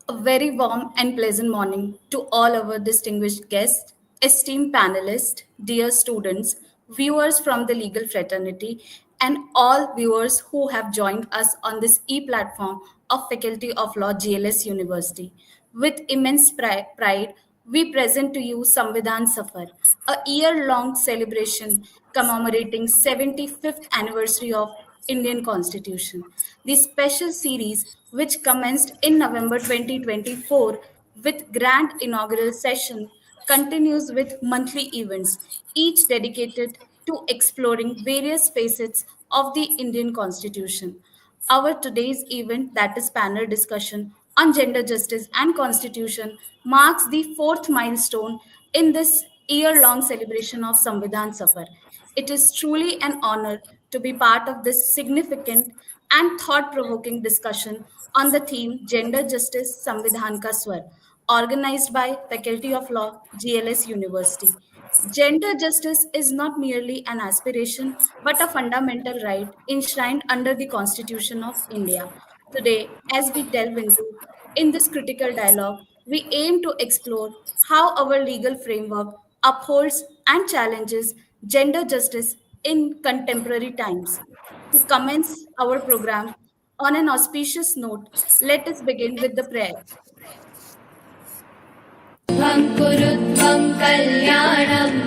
A very warm and pleasant morning to all our distinguished guests, esteemed panelists, dear students, viewers from the legal fraternity, and all viewers who have joined us on this e-platform of Faculty of Law GLS University. With immense pride, we present to you Samvidhan Safar, a year-long celebration commemorating 75th anniversary of Indian Constitution. The special series, which commenced in November 2024 with grand inaugural session, continues with monthly events, each dedicated to exploring various facets of the Indian Constitution. Our today's event, that is panel discussion on gender justice and constitution, marks the fourth milestone in this year-long celebration of Samvidhan Safar. It is truly an honor to be part of this significant and thought-provoking discussion on the theme Gender Justice Samvidhan Ka Swar, organized by Faculty of Law, GLS University. Gender justice is not merely an aspiration, but a fundamental right enshrined under the Constitution of India. Today, as we delve into in this critical dialogue, we aim to explore how our legal framework upholds and challenges gender justice in contemporary times. To commence our program on an auspicious note, let us begin with the prayer. शुभं कुरुत्वं कल्याणम्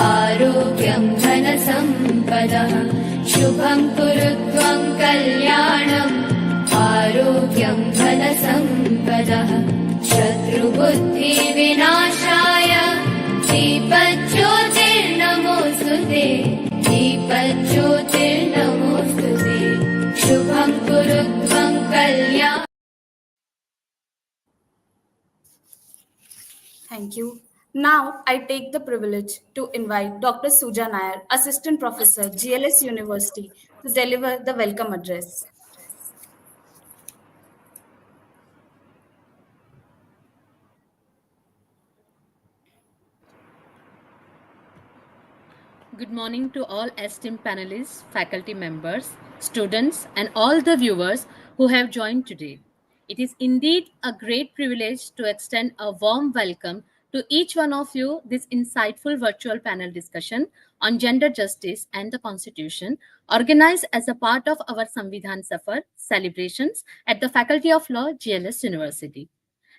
आरोग्यं धनसम्पदः शुभं कुरुत्वं कल्याणम् आरोग्यं धनसम्पदः शत्रुबुद्धिविनाशाय दीपज्योतिर्नमोऽस्तुते दीपज्योतिर्नमोऽस्तुते शुभं कुरुत्वं कल्याणम्. Thank you. Now, I take the privilege to invite Dr. Suja Nair, Assistant Professor, GLS University, to deliver the welcome address. Good morning to all esteemed panelists, faculty members, students, and all the viewers who have joined today. It is indeed a great privilege to extend a warm welcome to each one of you this insightful virtual panel discussion on gender justice and the Constitution, organized as a part of our Samvidhan Safar celebrations at the Faculty of Law, GLS University.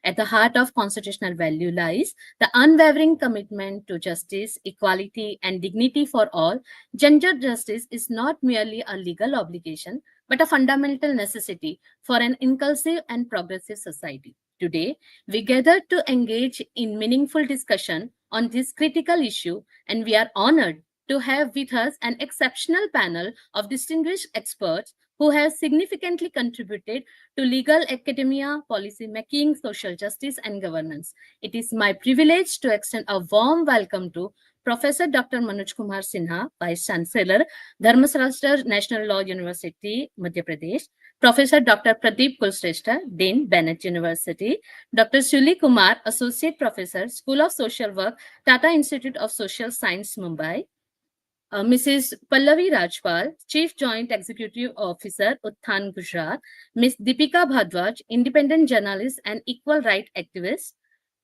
At the heart of constitutional value lies the unwavering commitment to justice, equality, and dignity for all. Gender justice is not merely a legal obligation, but a fundamental necessity for an inclusive and progressive society. Today, we gather to engage in meaningful discussion on this critical issue, and we are honored to have with us an exceptional panel of distinguished experts who have significantly contributed to legal academia, policy making, social justice, and governance. It is my privilege to extend a warm welcome to Professor Dr. Manoj Kumar Sinha, Vice Chancellor, Dharmashastra National Law University, Madhya Pradesh, Professor Dr. Pradeep Kulshreshtha, Dean, Bennett University, Dr. Shewli Kumar, Associate Professor, School of Social Work, Tata Institute of Social Science, Mumbai, Mrs. Pallavi Rajpal, Chief Joint Executive Officer, Utthan, Gujarat, Ms. Deepika Bhardwaj, independent journalist and equal rights activist.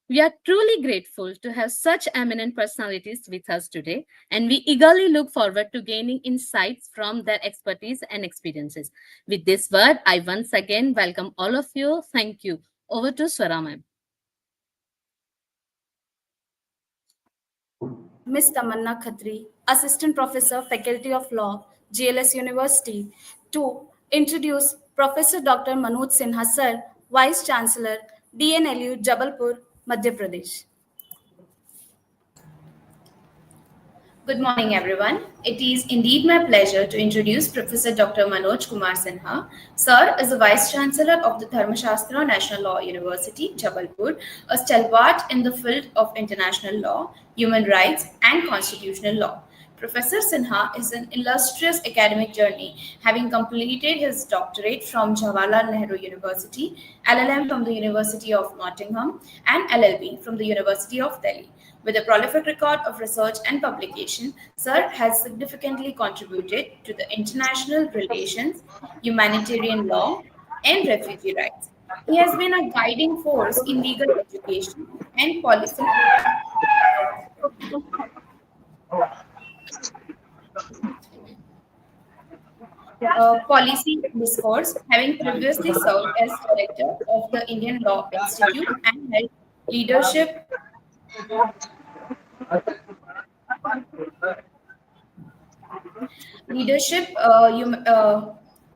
We are truly grateful to have such eminent personalities with us today, and we eagerly look forward to gaining insights from their expertise and experiences. With this word, I once again welcome all of you. Thank you. Over to Swara ma'am. Ms. Tamanna Khatri, Assistant Professor, Faculty of Law, GLS University, to introduce Professor Dr. Manoj Sinha Sir, Vice Chancellor, DNLU, Jabalpur, Madhya Pradesh. Good morning, everyone. It is indeed my pleasure to introduce Professor Dr. Manoj Kumar Sinha. Sir is the Vice Chancellor of the Dharmashastra National Law University, Jabalpur, a stalwart in the field of international law, human rights, and constitutional law. Professor Sinha is an illustrious academic journey, having completed his doctorate from Jawaharlal Nehru University, LLM from the University of Nottingham, and LLB from the University of Delhi. With a prolific record of research and publication, Sir has significantly contributed to the international relations, humanitarian law, and refugee rights. He has been a guiding force in legal education and policy discourse, having previously served as director of the Indian Law Institute and held leadership leadership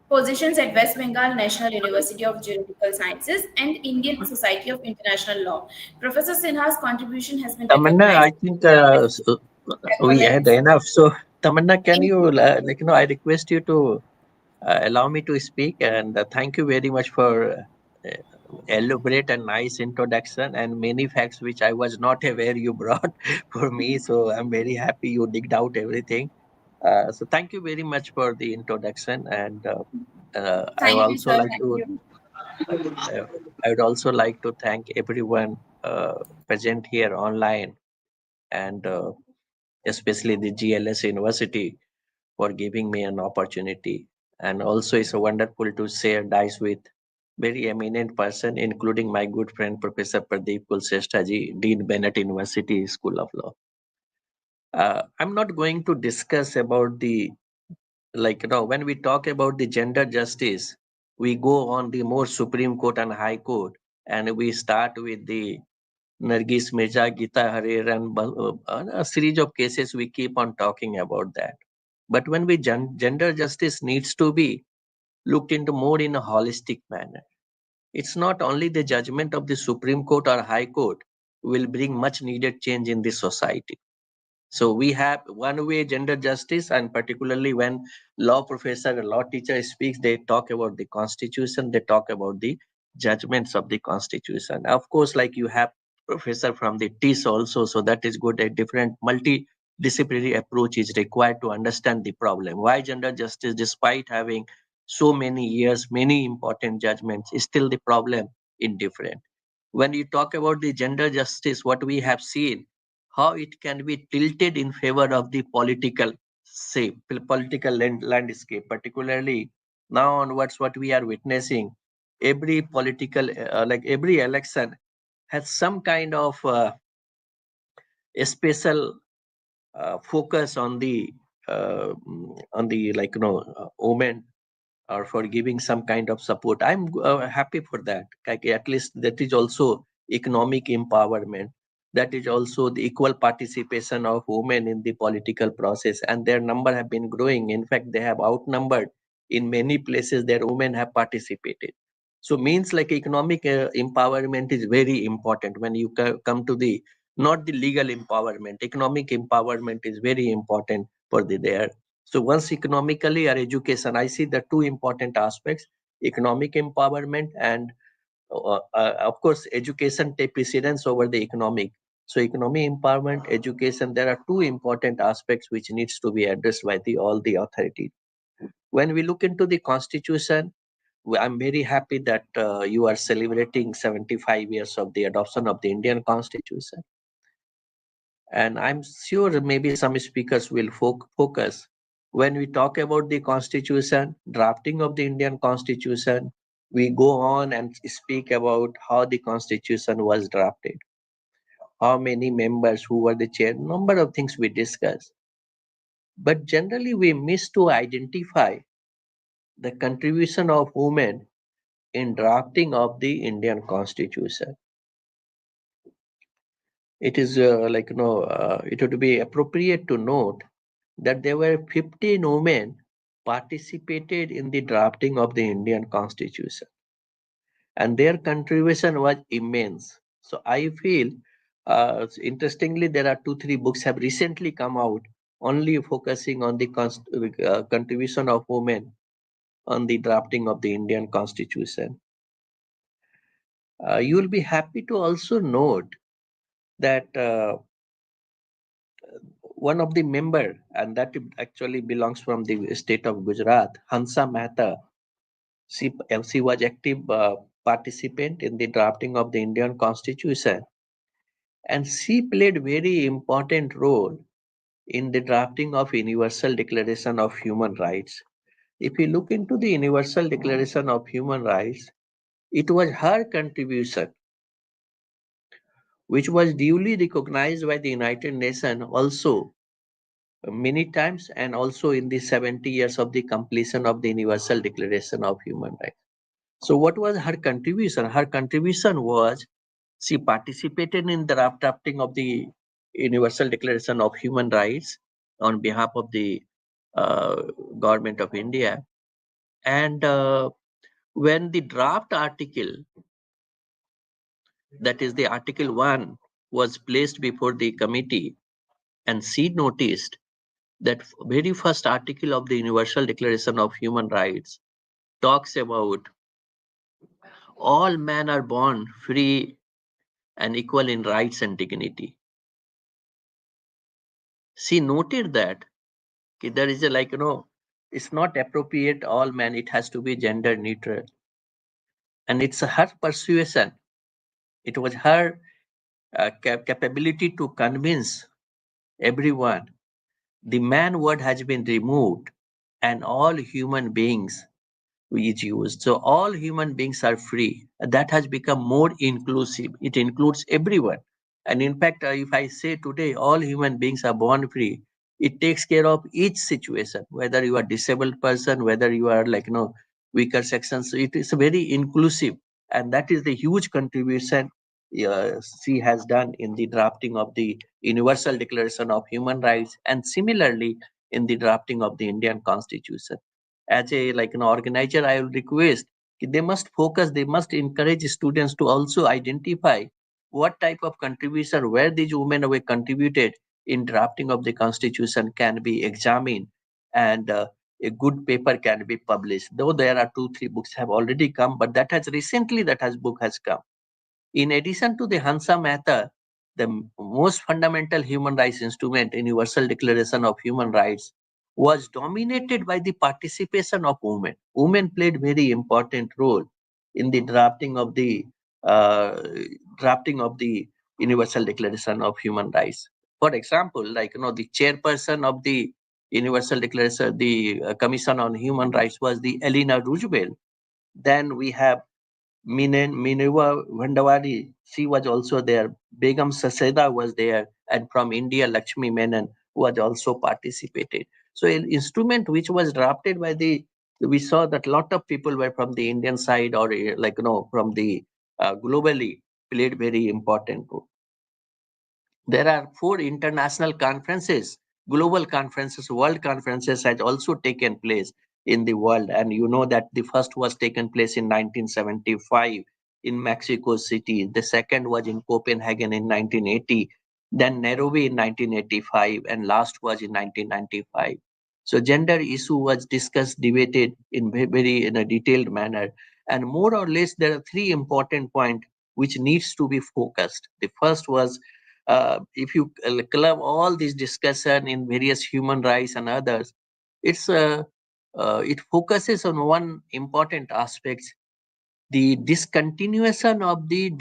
positions at West Bengal National University of Juridical Sciences and Indian Society of International Law. Professor Sinha's contribution has been Tamanna, recognized I think as we had accolades. enough. So, Tamanna, can you, I request you to allow me to speak, and thank you very much for elaborate and nice introduction and many facts which I was not aware you brought for me. So I'm very happy you digged out everything. So thank you very much for the introduction, and I would Thank you, also sir. like Thank to you. I would also like to thank everyone present here online, and especially the GLS University for giving me an opportunity. And also, it's wonderful to share dice with very eminent person, including my good friend Professor Pradeep Kulshreshtha ji, Dean Bennett University School of Law. I'm not going to discuss about the when we talk about the gender justice, we go on the more Supreme Court and High Court, and we start with the Nargis Mirza, Gita Harir, and a series of cases. We keep on talking about that. But when we gender justice needs to be looked into more in a holistic manner. It's not only the judgment of the Supreme Court or High Court will bring much needed change in the society. So we have one way gender justice, and particularly when law professor, law teacher speaks, they talk about the constitution, they talk about the judgments of the constitution. Of course, like you have professor from the TIS also, so that is good. A different multidisciplinary approach is required to understand the problem. Why gender justice, despite having so many years, many important judgments, is still the problem indifferent. When you talk about the gender justice, what we have seen, how it can be tilted in favor of the political say political landscape, particularly now onwards what we are witnessing, every political every election has some kind of a special focus on the women, or for giving some kind of support. I'm happy for that. Like, at least that is also economic empowerment. That is also the equal participation of women in the political process, and their number have been growing. In fact, they have outnumbered in many places. Their women have participated. So means like economic empowerment is very important when you come to the not the legal empowerment. Economic empowerment is very important for the there. So once economically or education, I see the two important aspects: economic empowerment and, of course, education take precedence over the economic. So economic empowerment, education, there are two important aspects which needs to be addressed by the all the authorities. When we look into the constitution, I'm very happy that you are celebrating 75 years of the adoption of the Indian constitution. And I'm sure maybe some speakers will focus when we talk about the constitution, drafting of the Indian constitution. We go on and speak about how the constitution was drafted, how many members, who were the chair, number of things we discuss. But generally, we miss to identify the contribution of women in drafting of the Indian constitution. It is it would be appropriate to note that there were 15 women participated in the drafting of the Indian constitution, and their contribution was immense. So I feel, interestingly, there are 2 3 books have recently come out only focusing on the contribution of women on the drafting of the Indian constitution. You will be happy to also note that one of the member, and that actually belongs from the state of Gujarat, Hansa Mehta. She was active participant in the drafting of the Indian Constitution, and she played very important role in the drafting of Universal Declaration of Human Rights. If you look into the Universal Declaration of Human Rights, It was her contribution which was duly recognized by the United Nations also many times, and also in the 70 years of the completion of the Universal Declaration of Human Rights. So what was her contribution? Her contribution was she participated in the drafting of the Universal Declaration of Human Rights on behalf of the uh, government of India. And when the draft article, that is the Article 1, was placed before the committee, and she noticed that very first article of the Universal Declaration of Human Rights talks about all men are born free and equal in rights and dignity. She noted that there is a it's not appropriate all men, it has to be gender neutral. And it's her persuasion, it was her capability to convince everyone the man word has been removed and all human beings is used. So all human beings are free. That has become more inclusive. It includes everyone. And in fact, if I say today all human beings are born free, it takes care of each situation, whether you are disabled person, whether you are weaker sections. So it is very inclusive, and that is the huge contribution she has done in the drafting of the Universal Declaration of Human Rights, and similarly in the drafting of the Indian Constitution. As a organizer, I will request they must focus, they must encourage students to also identify what type of contribution where these women were contributed in drafting of the constitution can be examined, and a good paper can be published. Though there are 2 3 books have already come, but that has recently that has book has come. In addition to the Hansa Mehta, the most fundamental human rights instrument, Universal Declaration of Human Rights, was dominated by the participation of women. Women played very important role in the uh, drafting of the Universal Declaration of Human Rights. For example, the chairperson of the Universal Declaration, the Commission on Human Rights, was the Eleanor Roosevelt. Then we have Minerva Vandawari, she was also there. Begum Saseda was there, and from India, Lakshmi Menon was also participated. So, an instrument which was drafted by we saw that lot of people were from the Indian side, or from the globally played very important role. There are 4 international conferences, global conferences, world conferences has also taken place in the world. And you know that the first was taken place in 1975 in Mexico City. The second was in Copenhagen in 1980, then Nairobi in 1985, and last was in 1995. So gender issue was discussed, debated in very in a detailed manner. And more or less, there are 3 important points which needs to be focused. The first was if you club all this discussion in various human rights and others, it's it focuses on one important aspect: the discontinuation of the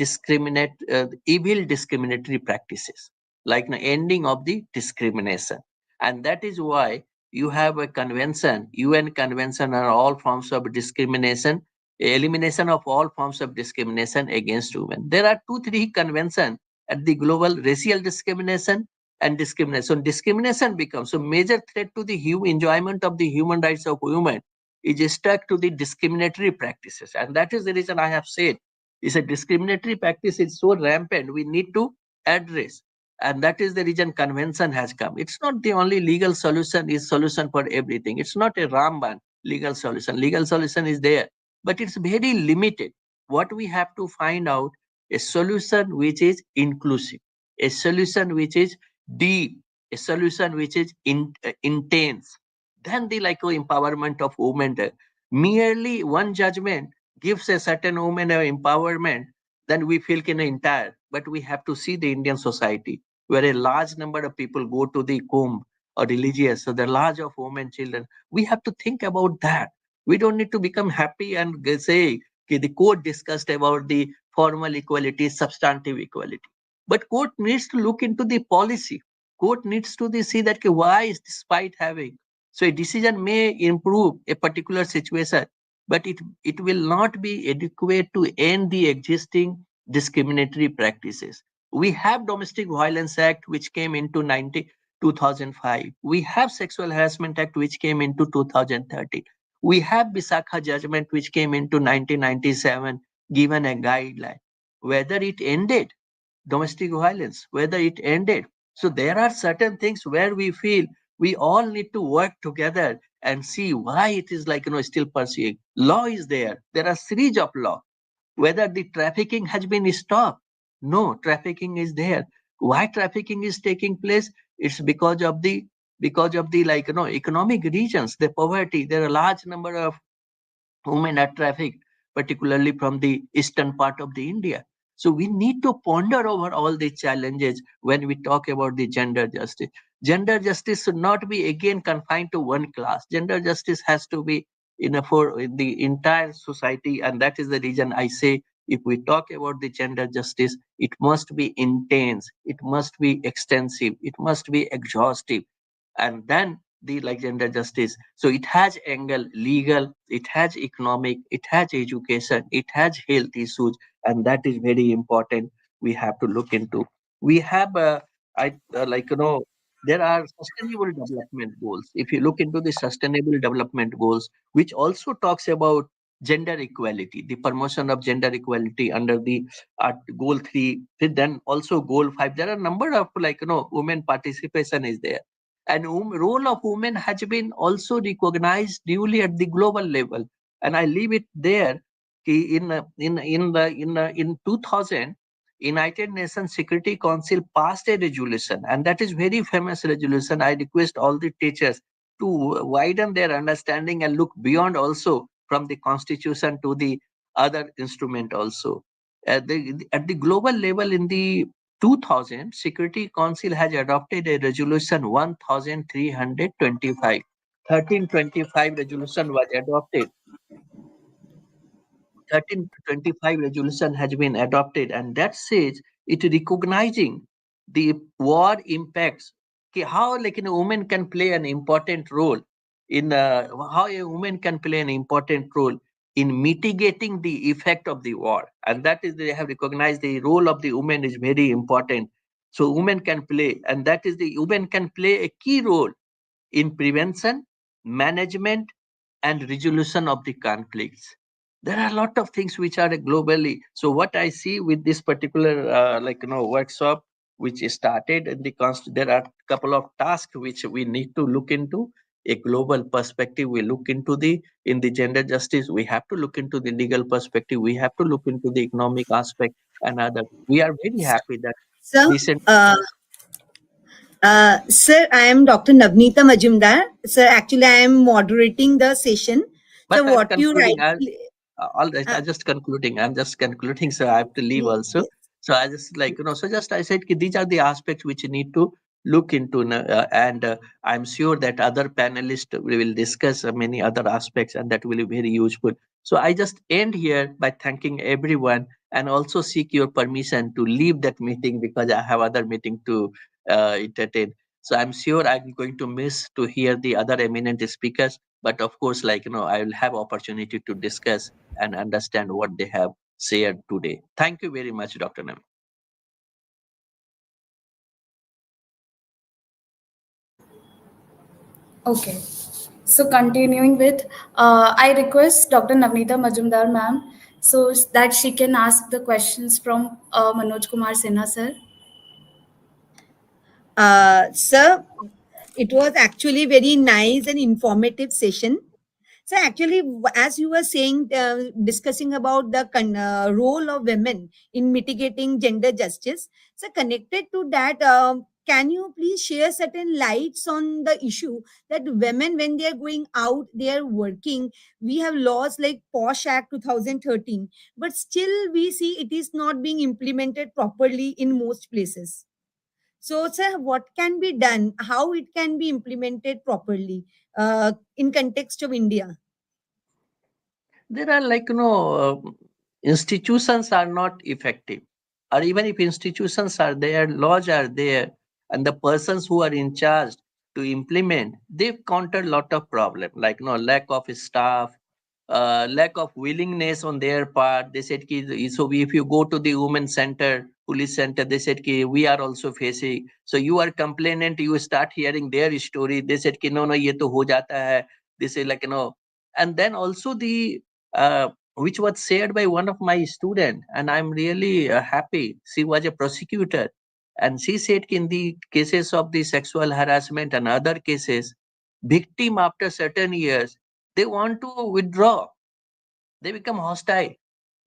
evil discriminatory practices, like the ending of the discrimination. And that is why you have a convention, UN convention on all forms of discrimination, elimination of all forms of discrimination against women. There are 2 3 conventions at the global: racial discrimination and discrimination. Discrimination becomes a major threat to the enjoyment of the human rights of women is stuck to the discriminatory practices. And that is the reason I have said is a discriminatory practice is so rampant, we need to address. And that is the reason convention has come. It's not the only legal solution is solution for everything. It's not a Ramban legal solution. Legal solution is there, but it's very limited. What we have to find out a solution which is inclusive, a solution which is deep, a solution which is intense, then the empowerment of women. Merely one judgment gives a certain woman empowerment, then we feel can entire. But we have to see the Indian society where a large number of people go to the Kumbh or religious, so the large of women, children. We have to think about that. We don't need to become happy and say okay, the court discussed about the formal equality, substantive equality. But court needs to look into the policy. Court needs to see that okay, why is despite having so a decision may improve a particular situation, but it will not be adequate to end the existing discriminatory practices. We have Domestic Violence Act, which came into 2005. We have Sexual Harassment Act, which came into 2013. We have Bisakha judgment, which came into 1997, given a guideline. Whether it ended domestic violence, whether it ended. So there are certain things where we feel we all need to work together and see why it is like still pursuing. Law is there. There are series of law. Whether the trafficking has been stopped, no, trafficking is there. Why trafficking is taking place? It's because of the economic reasons, the poverty. There are a large number of women are trafficked, particularly from the eastern part of the India. So we need to ponder over all the challenges when we talk about the gender justice. Gender justice should not be again confined to one class. Gender justice has to be for the entire society, and that is the reason I say if we talk about the gender justice, it must be intense, it must be extensive, it must be exhaustive, and then the like gender justice. So it has angle legal, it has economic, it has education, it has health issues, and that is very important. We have to look into. We have I like there are sustainable development goals. If you look into the sustainable development goals, which also talks about gender equality, the promotion of gender equality under the goal 3, then also goal 5, there are a number of women participation is there, and role of women has been also recognized duly at the global level. And I leave it there. In 2000, United Nations Security Council passed a resolution, and that is very famous resolution. I request all the teachers to widen their understanding and look beyond also from the constitution to the other instrument also. At the global level, in the 2000, Security Council has adopted a resolution 1325. 1325 resolution was adopted. 1325 resolution has been adopted, and that says it recognizing the war impacts. How a woman can play an important role in how a woman can play an important role in mitigating the effect of the war, and that is they have recognized the role of the woman is very important. So women can play, and that is the women can play a key role in prevention, management, and resolution of the conflicts. There are a lot of things which are globally. So what I see with this particular workshop which is started in the there are a couple of tasks which we need to look into. A global perspective, we look into the in the gender justice, we have to look into the legal perspective, we have to look into the economic aspect and other. We are very happy that Sir, recent. sir, I am Dr. Navneeta Majumdar. Sir, actually, I am moderating the session. But So, I'm what you concluding. write? All right, Uh, I'm just concluding. I'm just concluding, so I have to leave also. yes. So I just so just I said these are the aspects which you need to look into, and I'm sure that other panelists will discuss many other aspects, and that will be very useful. So I just end here by thanking everyone, and also seek your permission to leave that meeting because I have other meeting to entertain. So I'm sure I'm going to miss to hear the other eminent speakers, but of course I will have opportunity to discuss and understand what they have shared today. Thank you very much, Dr. Nam. Okay. So continuing with, I request Dr. Navneeta Majumdar ma'am so that she can ask the questions from Manoj Kumar Sinha sir. Sir, it was actually very nice and informative session. So actually, as you were saying, discussing about the role of women in mitigating gender justice, so connected to that, can you please share certain lights on the issue that women, when they are going out, they are working. We have laws like POSH Act 2013, but still we see it is not being implemented properly in most places. So, sir, what can be done? How it can be implemented properly in context of India? There are institutions are not effective, or even if institutions are there, laws are there, and the persons who are in charge to implement, they've countered lot of problem like lack of staff, lack of willingness on their part. They said, ki, so if you go to the women center, police center, they said, ki, we are also facing. So you are complainant, you start hearing their story. They said, ki, no, ye to ho jata hai. They say like, and then also which was shared by one of my student, and I'm really happy. She was a prosecutor, and she said, ki, in the cases of the sexual harassment and other cases, victim after certain years, they want to withdraw, they become hostile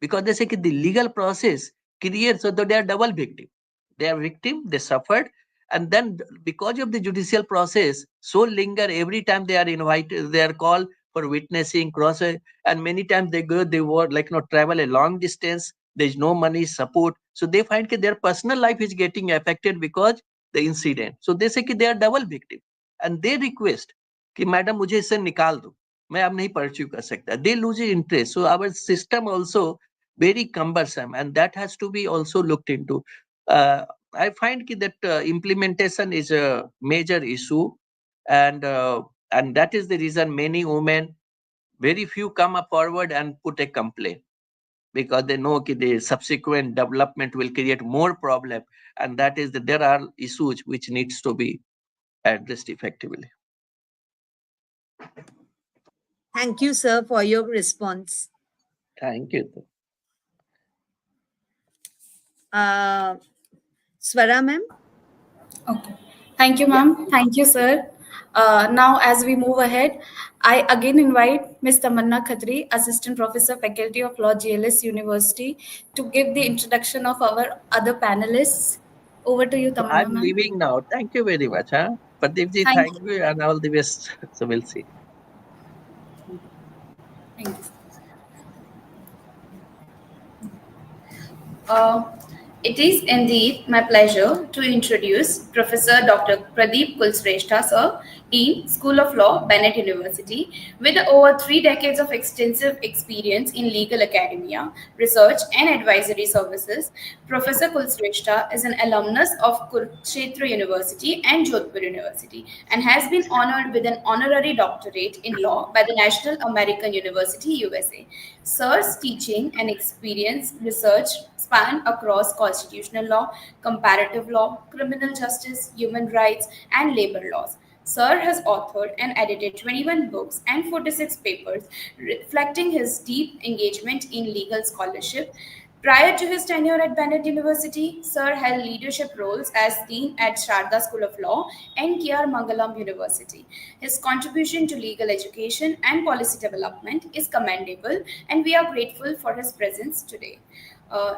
because they say that the legal process creates, so that they are double victim. They are victim, they suffered, and then because of the judicial process, so linger every time they are invited, they are called for witnessing, cross, and many times they go, they were like travel a long distance. There is no money support, so they find that their personal life is getting affected because the incident. So they say that they are double victim, and they request कि madam मुझे इससे निकाल दो, मैं अब नहीं pursue कर सकता. They lose interest. So our system also very cumbersome, and that has to be also looked into. I find that implementation is a major issue, and that is the reason many women, very few come up forward and put a complaint, because they know that the subsequent development will create more problem, and that is that there are issues which needs to be addressed effectively. Thank you, sir, for your response. Thank you. Swara ma'am. Okay. Thank you, ma'am. Thank you, sir. Now, as we move ahead, I again invite Ms. Tamanna Khatri, Assistant Professor, Faculty of Law, GLS University, to give the introduction of our other panelists. Over to you, So Tamanna, I'm ma'am. leaving now. Thank you very much. Huh? Pradeep ji, Thank thank you. you and all the best. So we'll see. Thank you. Uh, it is indeed my pleasure to introduce Professor Dr. Pradeep Kulshreshtha, sir, Dean, School of Law, Bennett University, with over 3 decades of extensive experience in legal academia, research, and advisory services. Professor Kulshreshtha is an alumnus of Kulshreshtha University and Jodhpur University and has been honored with an honorary doctorate in law by the National American University, USA. Sir's teaching and experience research span across constitutional law, comparative law, criminal justice, human rights, and labor laws. Sir has authored and edited 21 books and 46 papers, reflecting his deep engagement in legal scholarship. Prior to his tenure at Bennett University, Sir held leadership roles as Dean at Sharda School of Law and K.R. Mangalam University. His contribution to legal education and policy development is commendable, and we are grateful for his presence today.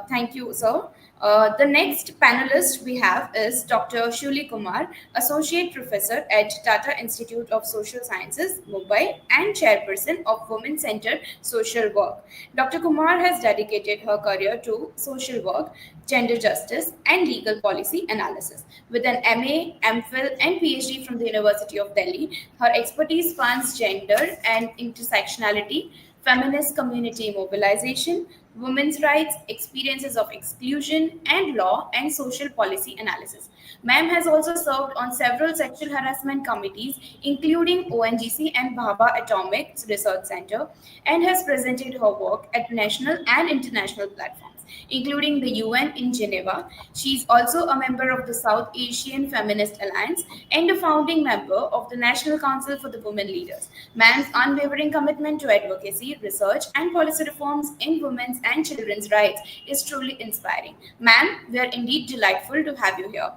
Thank you, sir. The next panelist we have is Dr. Shewli Kumar, Associate Professor at Tata Institute of Social Sciences, Mumbai, and Chairperson of Women Centered Social Work. Dr. Kumar has dedicated her career to social work, gender justice, and legal policy analysis. With an MA, MPhil, and PhD from the University of Delhi, her expertise spans gender and intersectionality, feminist community mobilization, women's rights, experiences of exclusion, and law and social policy analysis. Ma'am has also served on several sexual harassment committees, including ONGC and Bhabha Atomic Research Center, and has presented her work at national and international platforms, including the UN in Geneva. She is also a member of the South Asian Feminist Alliance and a founding member of the National Council for the Women Leaders. Ma'am's unwavering commitment to advocacy, research, and policy reforms in women's and children's rights is truly inspiring. Ma'am, we are indeed delightful to have you here.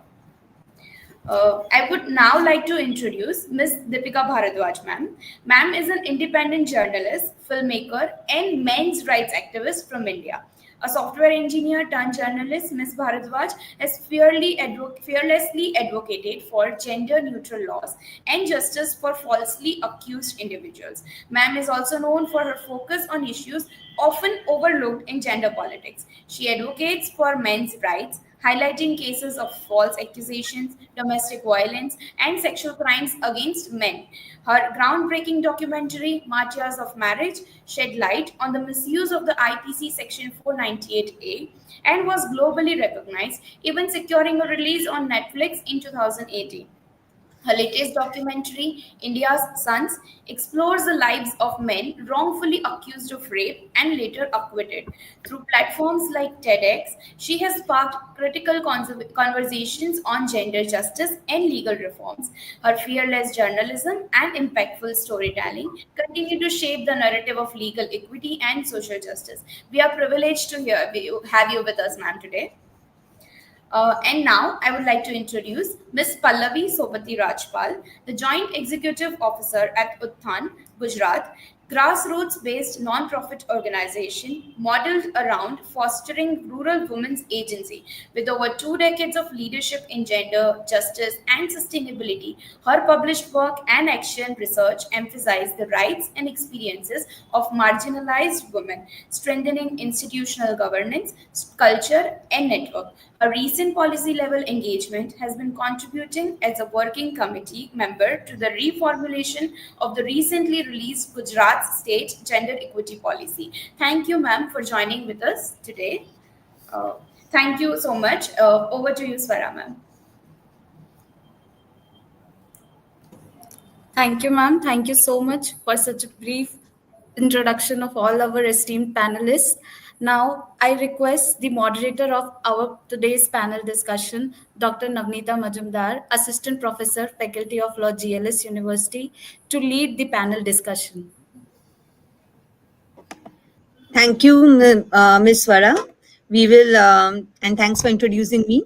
I would now like to introduce Ms. Deepika Bhardwaj, ma'am. Ma'am is an independent journalist, filmmaker, and men's rights activist from India. A software engineer turned journalist, Ms. Bhardwaj has fearlessly advocated for gender-neutral laws and justice for falsely accused individuals. Ma'am is also known for her focus on issues often overlooked in gender politics. She advocates for men's rights, highlighting cases of false accusations, domestic violence, and sexual crimes against men. Her groundbreaking documentary, Martyrs of Marriage, shed light on the misuse of the IPC Section 498A and was globally recognized, even securing a release on Netflix in 2018. Her latest documentary, India's Sons, explores the lives of men wrongfully accused of rape and later acquitted. Through platforms like TEDx, she has sparked critical conversations on gender justice and legal reforms. Her fearless journalism and impactful storytelling continue to shape the narrative of legal equity and social justice. We are privileged to have you with us, ma'am, today. And now I would like to introduce Ms. Pallavi Sopati Rajpal, the Joint Executive Officer at Utthan, Gujarat, grassroots-based non-profit organization modeled around fostering rural women's agency. With over 2 decades of leadership in gender, justice, and sustainability, her published work and action research emphasize the rights and experiences of marginalized women, strengthening institutional governance, culture, and network. A recent policy level engagement has been contributing as a working committee member to the reformulation of the recently released Gujarat State Gender Equity Policy. Thank you, ma'am, for joining with us today. Uh, Thank you so much. Over to you, Swara, ma'am. Thank you, ma'am. Thank you so much for such a brief introduction of all our esteemed panelists. Now, I request the moderator of our today's panel discussion, Dr. Navneeta Majumdar, Assistant Professor, Faculty of Law, GLS University, to lead the panel discussion. Thank you, Ms. Swara. We will, and thanks for introducing me.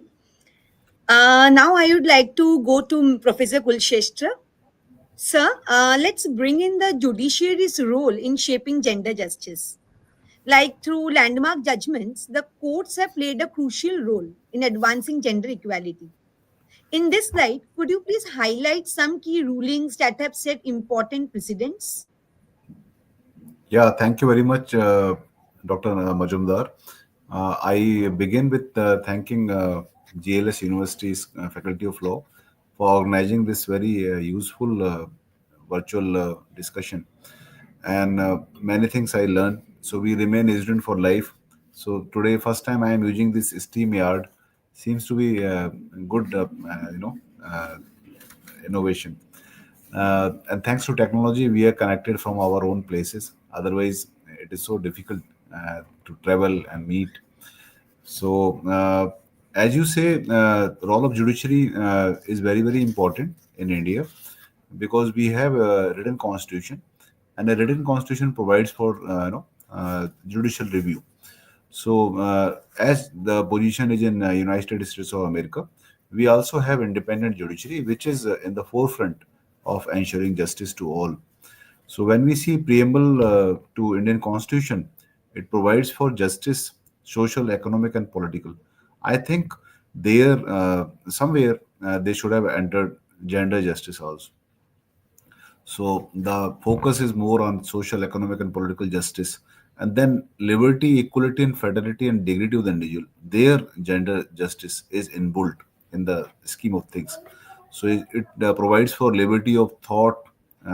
Now I would like to go to Professor Kulshreshtha. Sir, let's bring in the judiciary's role in shaping gender justice. Like through landmark judgments, the courts have played a crucial role in advancing gender equality. In this light, could you please highlight some key rulings that have set important precedents? Yeah, thank you very much, Dr. Majumdar. I begin with thanking GLS University's Faculty of Law for organizing this very useful virtual discussion. And many things I learned. So we remain student for life. So today, first time I am using this Steam Yard. Seems to be good, innovation. And thanks to technology, we are connected from our own places. Otherwise, it is so difficult to travel and meet. So, as you say, role of judiciary is very, very important in India because we have a written constitution, and a written constitution provides for judicial review. So, as the position is in United States of America, we also have independent judiciary, which is in the forefront of ensuring justice to all. So, when we see preamble to Indian Constitution, it provides for justice, social, economic, and political. I think there somewhere they should have entered gender justice also. So the focus is more on social, economic, and political justice. And then liberty, equality, and fraternity and dignity of the individual. Their gender justice is inbuilt in the scheme of things. So it provides for liberty of thought,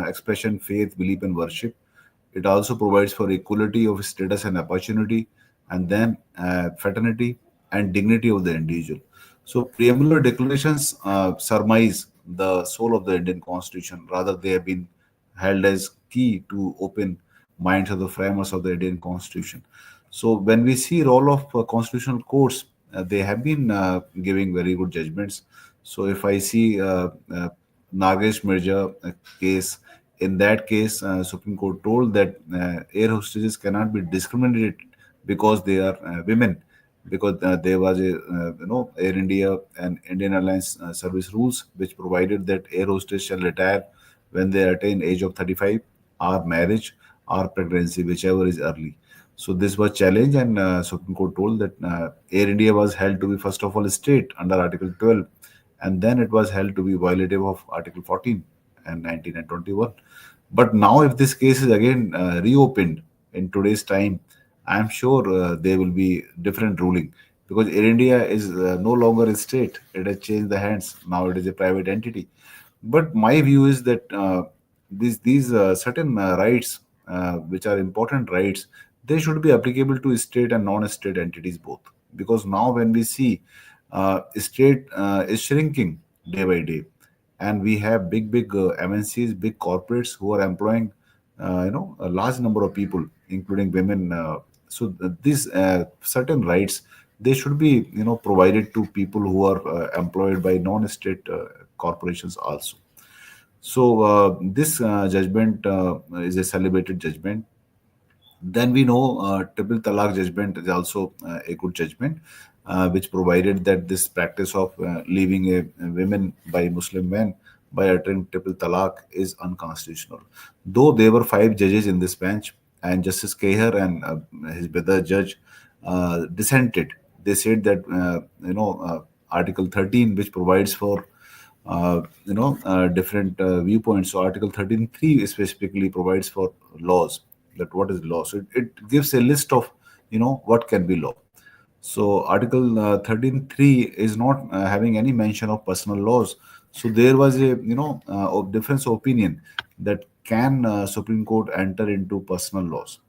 expression, faith, belief, and worship. It also provides for equality of status and opportunity, and then fraternity and dignity of the individual. So preambular declarations surmise the soul of the Indian Constitution. Rather, they have been held as key to open minds of the framers of the Indian Constitution. So when we see role of constitutional courts, they have been giving very good judgments. So if I see Nagesh Mirza case, in that case, Supreme Court told that air hostesses cannot be discriminated because they are women, because there was a Air India and Indian Airlines service rules which provided that air hostess shall retire when they attain age of 35, or marriage, or pregnancy, whichever is early. So this was challenged, and Supreme Court told that Air India was held to be first of all state under Article 12, and then it was held to be violative of Article 14 and 19 and 21. But now, if this case is again reopened in today's time, I'm sure there will be different ruling because Air India is no longer a state. It has changed the hands. Now it is a private entity. But my view is that these certain rights, which are important rights, they should be applicable to state and non-state entities both. Because now when we see state is shrinking day by day, and we have big MNCs, big corporates who are employing a large number of people, including women. So these certain rights, they should be provided to people who are employed by non-state corporations also. So this judgment is a celebrated judgment. Then we know triple talaq judgment is also a good judgment, which provided that this practice of leaving a women by Muslim men by uttering triple talaq is unconstitutional. Though there were five judges in this bench, and Justice Keher and his brother judge dissented. They said that Article 13, which provides for different viewpoints. So Article 13.3 specifically provides for laws, that what is law. So it gives a list of what can be law. So Article 13.3 is not having any mention of personal laws. So there was a difference of opinion that can Supreme Court enter into personal laws.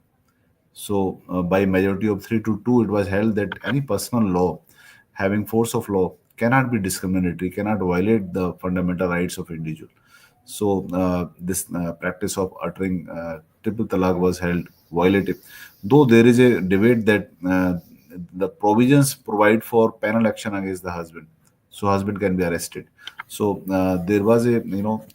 So, by majority of 3 to 2, it was held that any personal law having force of law cannot be discriminatory, cannot violate the fundamental rights of individual. So, this practice of uttering triple talaq was held violative. Though there is a debate that the provisions provide for penal action against the husband, so husband can be arrested. So there was a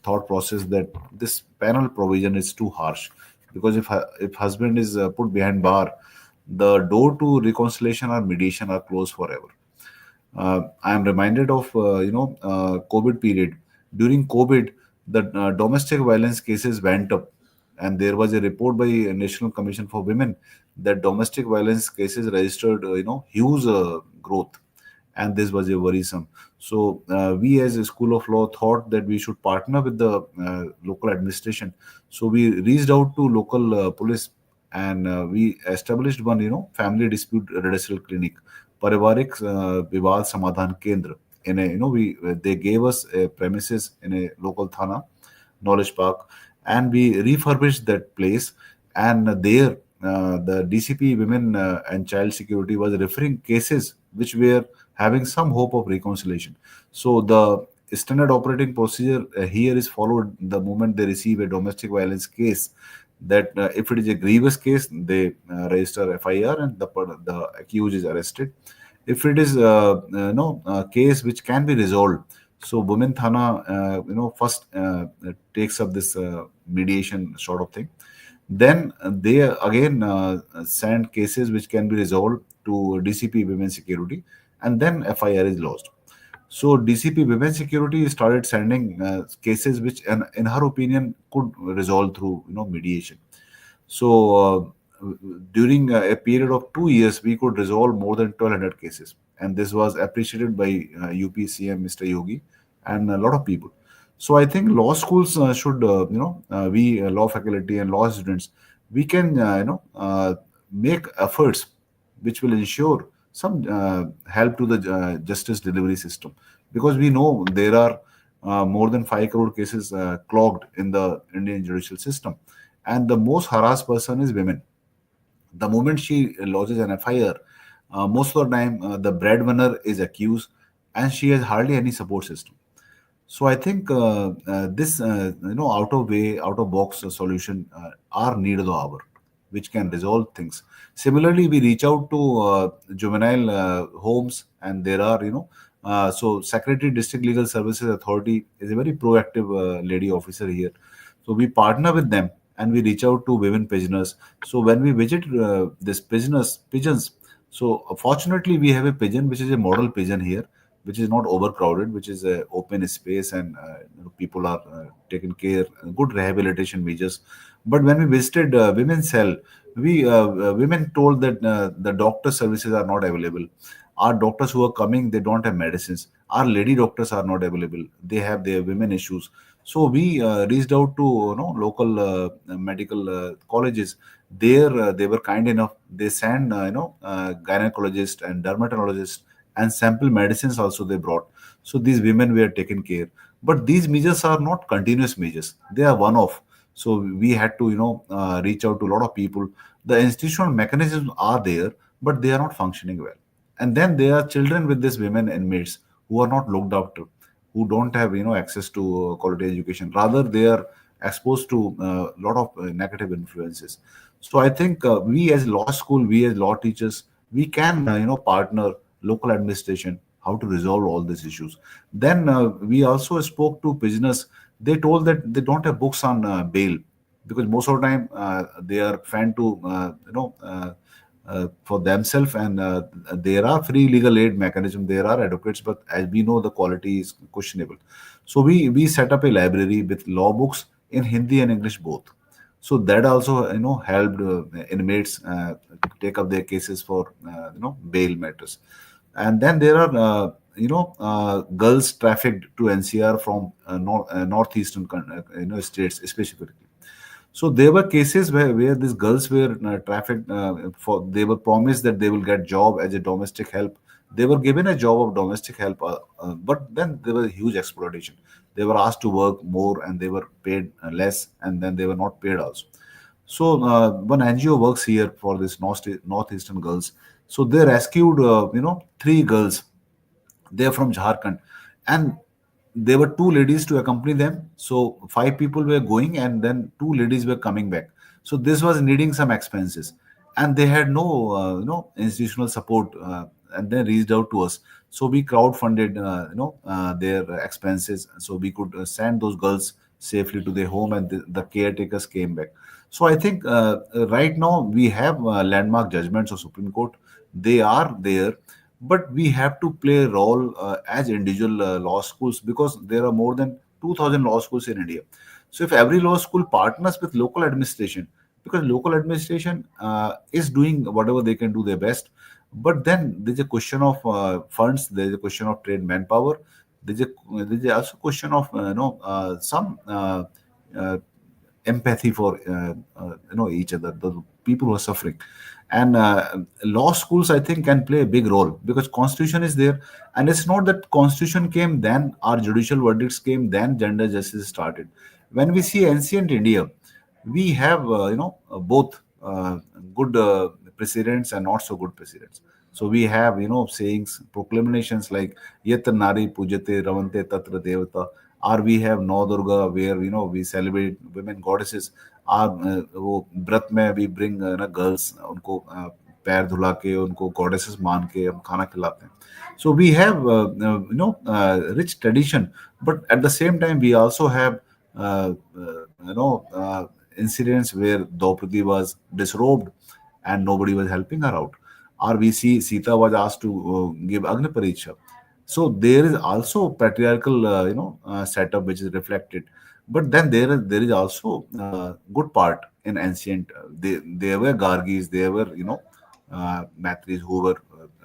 thought process that this penal provision is too harsh, because if husband is put behind bar, the door to reconciliation or mediation are closed forever. I am reminded of COVID period. During COVID, the domestic violence cases went up, and there was a report by National Commission for Women that domestic violence cases registered huge growth, and this was a worrisome. So we as a school of law thought that we should partner with the local administration. So we reached out to local police, and we established one family dispute redressal clinic, Parivarik Vivad Samadhan Kendra. In a we they gave us a premises in a local thana, Knowledge Park, and we refurbished that place. And there, the DCP Women and Child Security was referring cases which were having some hope of reconciliation. So the standard operating procedure here is followed the moment they receive a domestic violence case. That if it is a grievous case, they register FIR and the accused is arrested. If it is a case which can be resolved, so women thana first takes up this mediation sort of thing. Then they again send cases which can be resolved to DCP Women Security, and then FIR is lodged. So DCP Women Security started sending cases which, in her opinion, could resolve through mediation. So during a period of 2 years, we could resolve more than 1,200 cases, and this was appreciated by UP CM Mr. Yogi and a lot of people. So I think law schools should, we law faculty and law students, we can, make efforts which will ensure some help to the justice delivery system, because we know there are more than 5 crore cases clogged in the Indian judicial system, and the most harassed person is women. The moment she lodges an FIR, most of the time the breadwinner is accused, and she has hardly any support system. So I think this out of way, out of box solution are needed the hour, which can resolve things. Similarly, we reach out to juvenile homes, and there are so Secretary District Legal Services Authority is a very proactive lady officer here. So we partner with them, and we reach out to women prisoners. So when we visit this pigeons, so fortunately we have a pigeon which is a model pigeon here, which is not overcrowded, which is a open space, and people are taken care, good rehabilitation measures. But when we visited women's cell, we women told that the doctor services are not available. Our doctors who are coming, they don't have medicines. Our lady doctors are not available. They have their women issues. So we reached out to local medical colleges. There they were kind enough. They sent gynecologist and dermatologist, and sample medicines also they brought. So these women were taken care. But these measures are not continuous measures. They are one off. So we had to reach out to a lot of people. The institutional mechanisms are there, but they are not functioning well. And then there are children with these women inmates who are not looked after. who don't have access to quality education. Rather, they are exposed to a lot of negative influences. So I think we as law school, we as law teachers, we can partner local administration how to resolve all these issues. Then we also spoke to prisoners. They told that they don't have books on bail, because most of the time they are fan to for themselves, and there are free legal aid mechanism, there are advocates, but as we know, the quality is questionable. So we set up a library with law books in Hindi and English both. So that also helped inmates take up their cases for bail matters. And then there are girls trafficked to NCR from northeastern states specifically. So there were cases where these girls were trafficked for. They were promised that they will get job as a domestic help. They were given a job of domestic help, but then there was huge exploitation. They were asked to work more, and they were paid less, and then they were not paid also. So one NGO works here for this northeastern girls. So they rescued three girls. They're from Jharkhand, and there were two ladies to accompany them. So five people were going, and then two ladies were coming back. So this was needing some expenses, and they had no institutional support, and they reached out to us. So we crowdfunded their expenses, so we could send those girls safely to their home, and the caretakers came back. So I think right now we have landmark judgments of Supreme Court. They are there, but we have to play a role as individual law schools, because there are more than 2000 law schools in India. So if every law school partners with local administration, because local administration is doing whatever they can do their best, but then there's a question of funds, there's a question of trained manpower, there's also a question of some uh, empathy for each other, the people who are suffering. And law schools, I think, can play a big role, because constitution is there. And it's not that constitution came, then our judicial verdicts came, then gender justice started. When we see ancient India, we have both good precedents and not so good precedents. So we have sayings, proclamations like yat nari pujate ravante tatra devata, or we have no Durga, where we celebrate women goddesses, और वो व्रत में भी bring ना girls उनको पैर धुला के उनको गॉडेसेस मान के हम खाना खिलाते हैं. So we have rich tradition, but at the same time we also have incidents where Draupadi was disrobed and nobody was helping her out, or we see Sita was asked to give Agni Pariksha. So there is also patriarchal setup which is reflected. But then there is also good part in ancient. There were Gargis, there were Maitris who were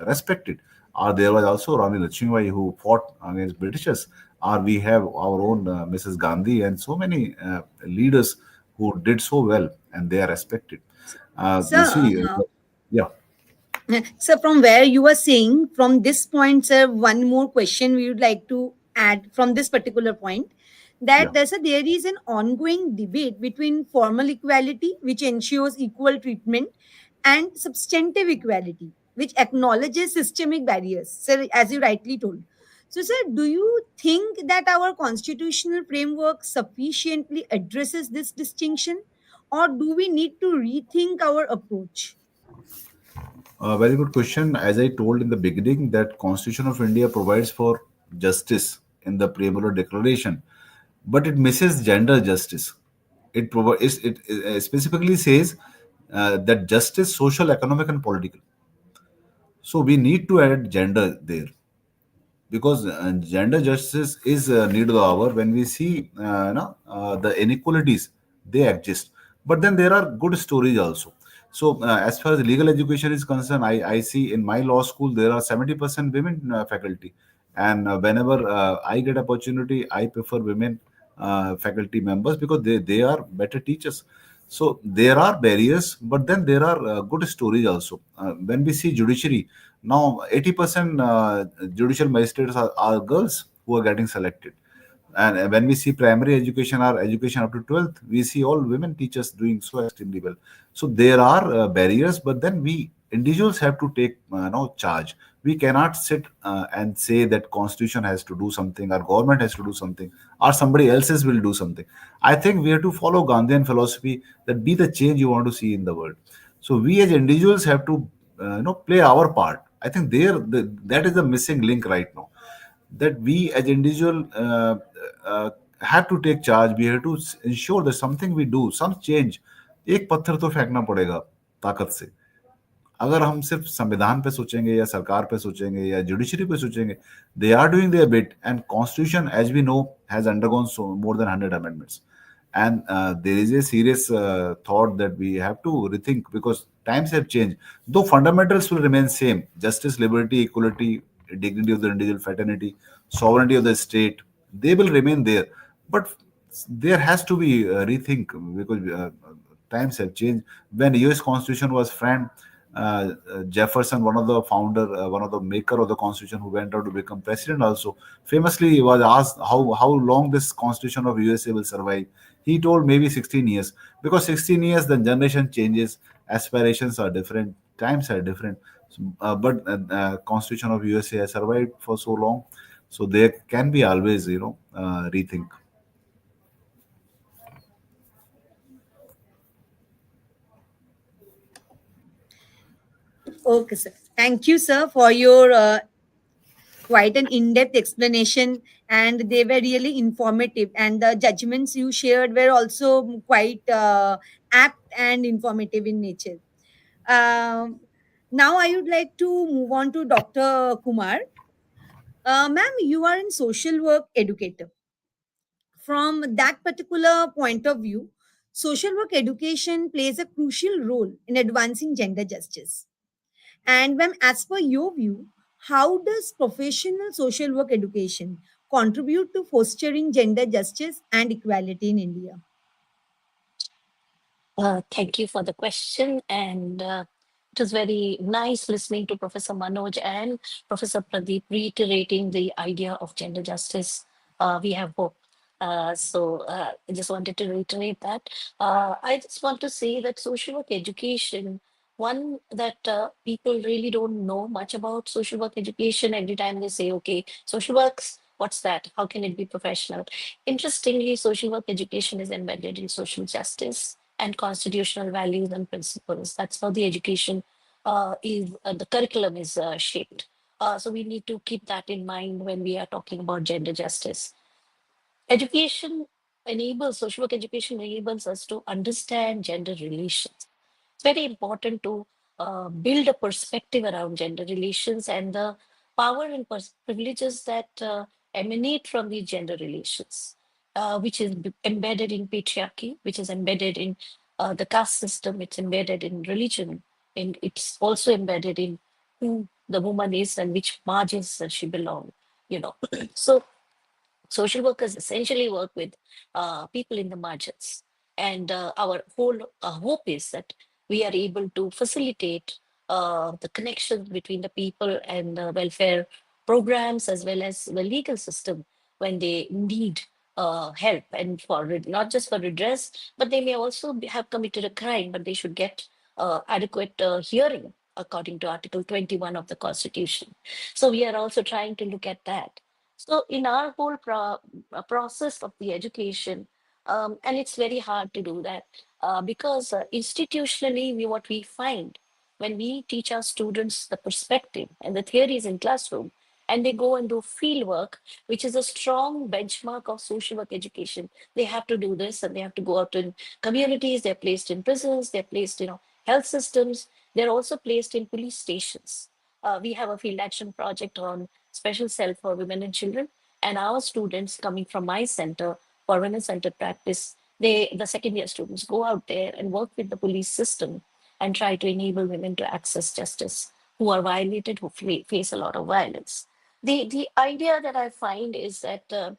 respected. Or there was also Rani Lakshmibai who fought against Britishers. Or we have our own Mrs. Gandhi and so many leaders who did so well, and they are respected. You Sir, see, yeah, so from where you were saying, from this point, sir, one more question we would like to add from this particular point, yeah. that there is an ongoing debate between formal equality, which ensures equal treatment, and substantive equality, which acknowledges systemic barriers, sir, as you rightly told. So, sir, do you think that our constitutional framework sufficiently addresses this distinction, or do we need to rethink our approach? A very good question. As I told in the beginning, that Constitution of India provides for justice in the preamble declaration, but it misses gender justice. It specifically says that justice, social, economic, and political. So we need to add gender there, because gender justice is a need of the hour. When we see the inequalities, they exist, but then there are good stories also. So as far as legal education is concerned, I see in my law school there are 70% women faculty, and whenever I get opportunity, I prefer women faculty members, because they are better teachers. So there are barriers, but then there are good stories also. When we see judiciary, now 80% judicial magistrates are girls who are getting selected. And when we see primary education or education up to 12th, we see all women teachers doing so extremely well. So there are barriers, but then we individuals have to take charge. We cannot sit and say that constitution has to do something, or government has to do something, or somebody else's will do something. I think we have to follow Gandhian philosophy, that be the change you want to see in the world. So we as individuals have to play our part. I think that is the missing link right now, that we as individual uh, have to take charge. We have to ensure that something we do, some change. एक पत्थर तो फेंकना पड़ेगा ताकत से. अगर हम सिर्फ संविधान पे सोचेंगे या सरकार पे सोचेंगे या जुडिशरी पे सोचेंगे, they are doing their bit, and constitution as we know has undergone so more than 100 amendments. And there is a serious thought that we have to rethink, because times have changed. Though fundamentals will remain same: justice, liberty, equality, dignity of the individual, fraternity, sovereignty of the state, they will remain there. But there has to be rethink, because times have changed. When US constitution was framed, Jefferson, one of the founder, one of the maker of the constitution, who went out to become president also, famously was asked how long this constitution of USA will survive. He told maybe 16 years, because 16 years, the generation changes, aspirations are different, times are different. But constitution of USA has survived for so long, so there can be always rethink. Okay, sir. Thank you, sir, for your quite an in-depth explanation, and they were really informative. And the judgments you shared were also quite apt and informative in nature. Um, Now, I would like to move on to Dr. Kumar. Ma'am, you are in social work educator. From that particular point of view, social work education plays a crucial role in advancing gender justice. And when, as per your view, how does professional social work education contribute to fostering gender justice and equality in India? Thank you for the question. And it was very nice listening to Professor Manoj and Professor Pradeep reiterating the idea of gender justice. We have hope. I just wanted to reiterate that. I just want to say that social work education, one that people really don't know much about social work education. Every time they say, okay, social works, what's that? How can it be professional? Interestingly, social work education is embedded in social justice and constitutional values and principles. That's how the education the curriculum is shaped. So we need to keep that in mind when we are talking about gender justice. Education social work education enables us to understand gender relations. It's very important to build a perspective around gender relations and the power and privileges that emanate from these gender relations, which is embedded in patriarchy, which is embedded in the caste system, it's embedded in religion, and it's also embedded in who the woman is and which margins that she belongs. So social workers essentially work with people in the margins. And our whole hope is that we are able to facilitate the connections between the people and the welfare programs as well as the legal system when they need help, and not just for redress, but they may also have committed a crime, but they should get adequate hearing according to Article 21 of the Constitution. So we are also trying to look at that. So in our whole process of the education, and it's very hard to do that because institutionally, what we find when we teach our students the perspective and the theories in classroom, and they go and do field work, which is a strong benchmark of social work education. They have to do this, and they have to go out in communities. They're placed in prisons. They're placed in health systems. They're also placed in police stations. We have a field action project on special cell for women and children. And our students coming from my center for women-centered practice, the second year students go out there and work with the police system and try to enable women to access justice who are violated, who face a lot of violence. The idea that I find is that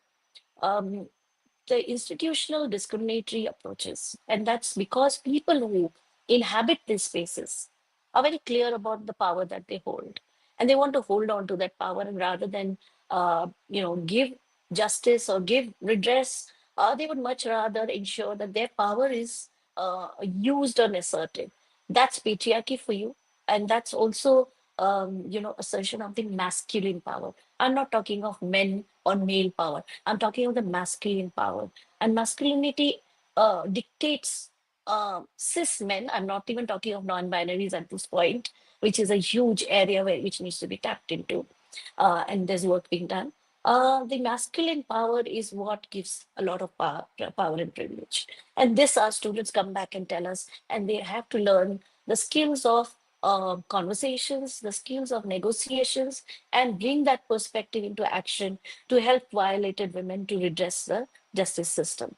um, the institutional discriminatory approaches. And that's because people who inhabit these spaces are very clear about the power that they hold. And they want to hold on to that power. And rather than, give justice or give redress, they would much rather ensure that their power is used and asserted. That's patriarchy for you. And that's also, assertion of the masculine power. I'm not talking of men or male power. I'm talking of the masculine power. And masculinity dictates cis men. I'm not even talking of non-binaries at this point, which is a huge area which needs to be tapped into, and there's work being done. The masculine power is what gives a lot of power and privilege. And this our students come back and tell us, and they have to learn the skills of conversations, the skills of negotiations, and bring that perspective into action to help violated women to redress the justice system.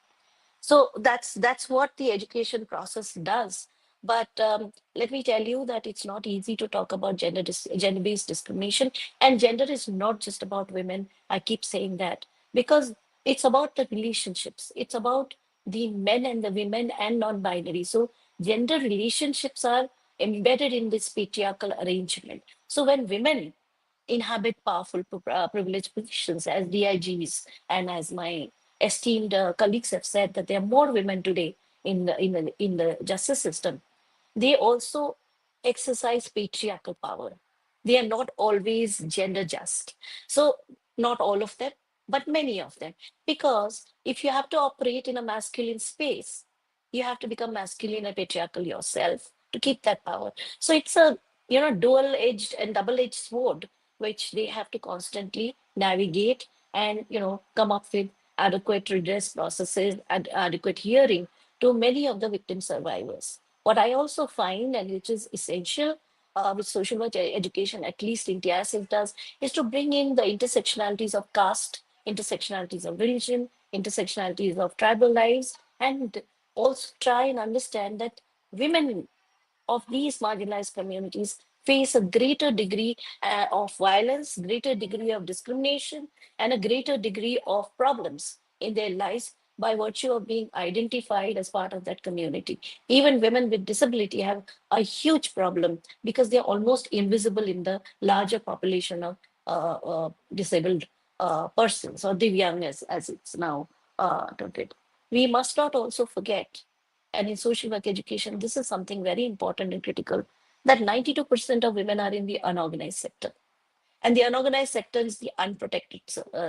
So that's what the education process does. But let me tell you that it's not easy to talk about gender-based discrimination, and gender is not just about women. I keep saying that because it's about the relationships. It's about the men and the women and non-binary. So gender relationships are embedded in this patriarchal arrangement. So when women inhabit powerful privileged positions as DIGs, and as my esteemed colleagues have said, that there are more women today in the justice system. They also exercise patriarchal power. They are not always gender just. So not all of them, but many of them. Because if you have to operate in a masculine space, you have to become masculine and patriarchal yourself to keep that power. So it's a dual-edged and double-edged sword, which they have to constantly navigate and come up with adequate redress processes and adequate hearing to many of the victim survivors. What I also find, and which is essential with social work education, at least in TISF does, is to bring in the intersectionalities of caste, intersectionalities of religion, intersectionalities of tribal lives, and also try and understand that women of these marginalized communities face a greater degree of violence, greater degree of discrimination, and a greater degree of problems in their lives by virtue of being identified as part of that community. Even women with disability have a huge problem because they're almost invisible in the larger population of disabled persons, or Divyang as it's now noted. We must not also forget, and in social work education, this is something very important and critical, that 92% of women are in the unorganized sector. And the unorganized sector is the unprotected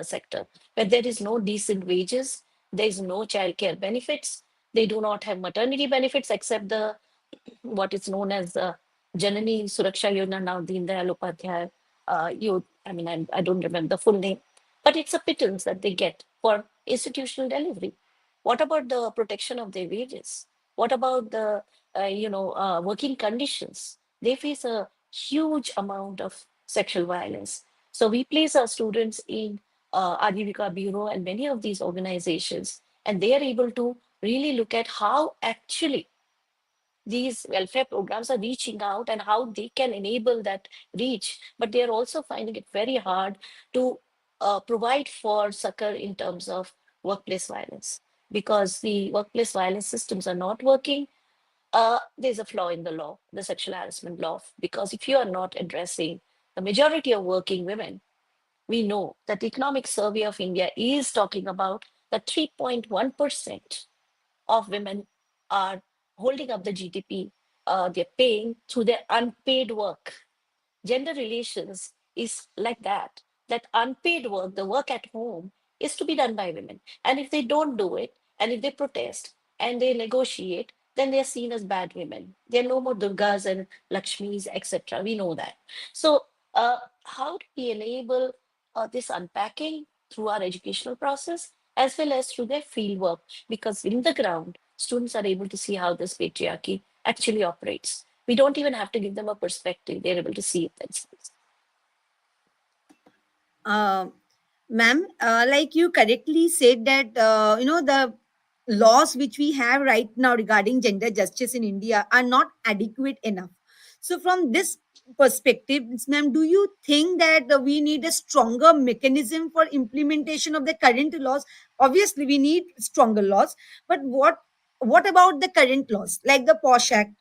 sector, where there is no decent wages, there is no childcare benefits, they do not have maternity benefits except the what is known as Janani Suraksha Yojana, now Deen Dayal Upadhyay. I don't remember the full name, but it's a pittance that they get for institutional delivery. What about the protection of their wages? What about the working conditions? They face a huge amount of sexual violence. So we place our students in Ajivika Bureau and many of these organizations, and they are able to really look at how actually these welfare programs are reaching out and how they can enable that reach. But they are also finding it very hard to provide for succor in terms of workplace violence, because the workplace violence systems are not working. There's a flaw in the law, the sexual harassment law, because if you are not addressing the majority of working women, we know that the Economic Survey of India is talking about that 3.1% of women are holding up the GDP, they're paying through their unpaid work. Gender relations is like that. That unpaid work, the work at home, is to be done by women. And if they don't do it, and if they protest and they negotiate, then they're seen as bad women. They're no more Durgas and Lakshmis, etc. We know that. So, how do we enable this unpacking through our educational process as well as through their field work? Because in the ground, students are able to see how this patriarchy actually operates. We don't even have to give them a perspective, they're able to see it themselves. uh, Ma'am, like you correctly said that the laws which we have right now regarding gender justice in India are not adequate enough. So from this perspective, ma'am, do you think that we need a stronger mechanism for implementation of the current laws? Obviously we need stronger laws, but what about the current laws like the POSH Act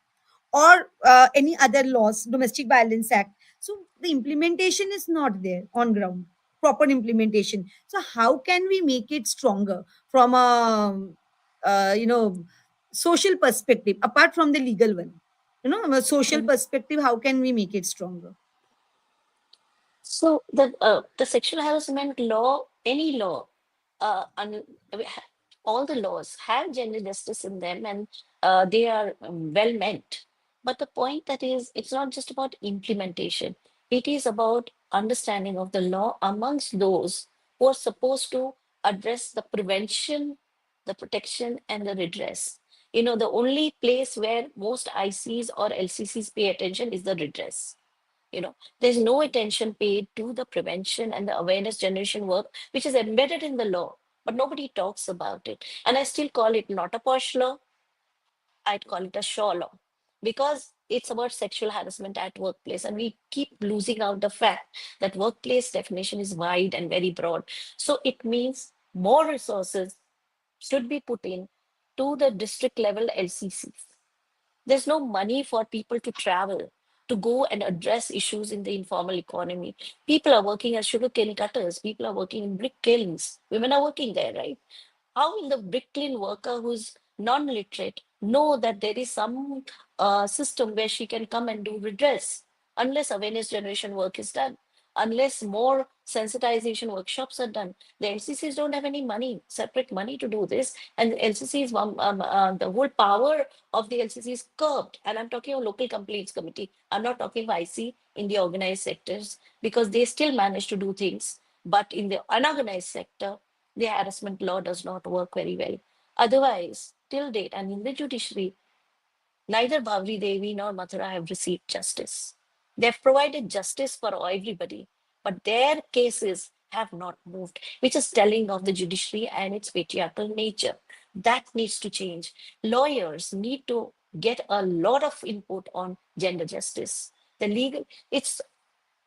or any other laws, Domestic Violence Act? So the implementation is not there on ground, proper implementation. So how can we make it stronger from a social perspective apart from the legal one? From a social Mhm. perspective, how can we make it stronger? So the sexual harassment law, any law, un, all the laws have gender justice in them, and they are well meant. But the point that is, it's not just about implementation. It is about understanding of the law amongst those who are supposed to address the prevention, the protection, and the redress. The only place where most ICs or LCCs pay attention is the redress. There's no attention paid to the prevention and the awareness generation work, which is embedded in the law, but nobody talks about it. And I still call it not a posh law, I'd call it a shaw law, because it's about sexual harassment at workplace. And we keep losing out the fact that workplace definition is wide and very broad. So it means more resources should be put in to the district level LCCs. There's no money for people to travel, to go and address issues in the informal economy. People are working as sugarcane cutters, people are working in brick kilns, women are working there, right? How will the bricklane worker who's non-literate know that there is some system where she can come and do redress, unless awareness generation work is done, unless more sensitization workshops are done? The LCCs don't have any money, separate money to do this, and the LCCs, the whole power of the LCC is curbed. And I'm talking of local complaints committee. I'm not talking of IC in the organized sectors, because they still manage to do things. But in the unorganized sector, the harassment law does not work very well. Otherwise, till date, and in the judiciary, neither Bhavri Devi nor Mathura have received justice. They've provided justice for everybody, but their cases have not moved, which is telling of the judiciary and its patriarchal nature. That needs to change. Lawyers need to get a lot of input on gender justice. The legal, it's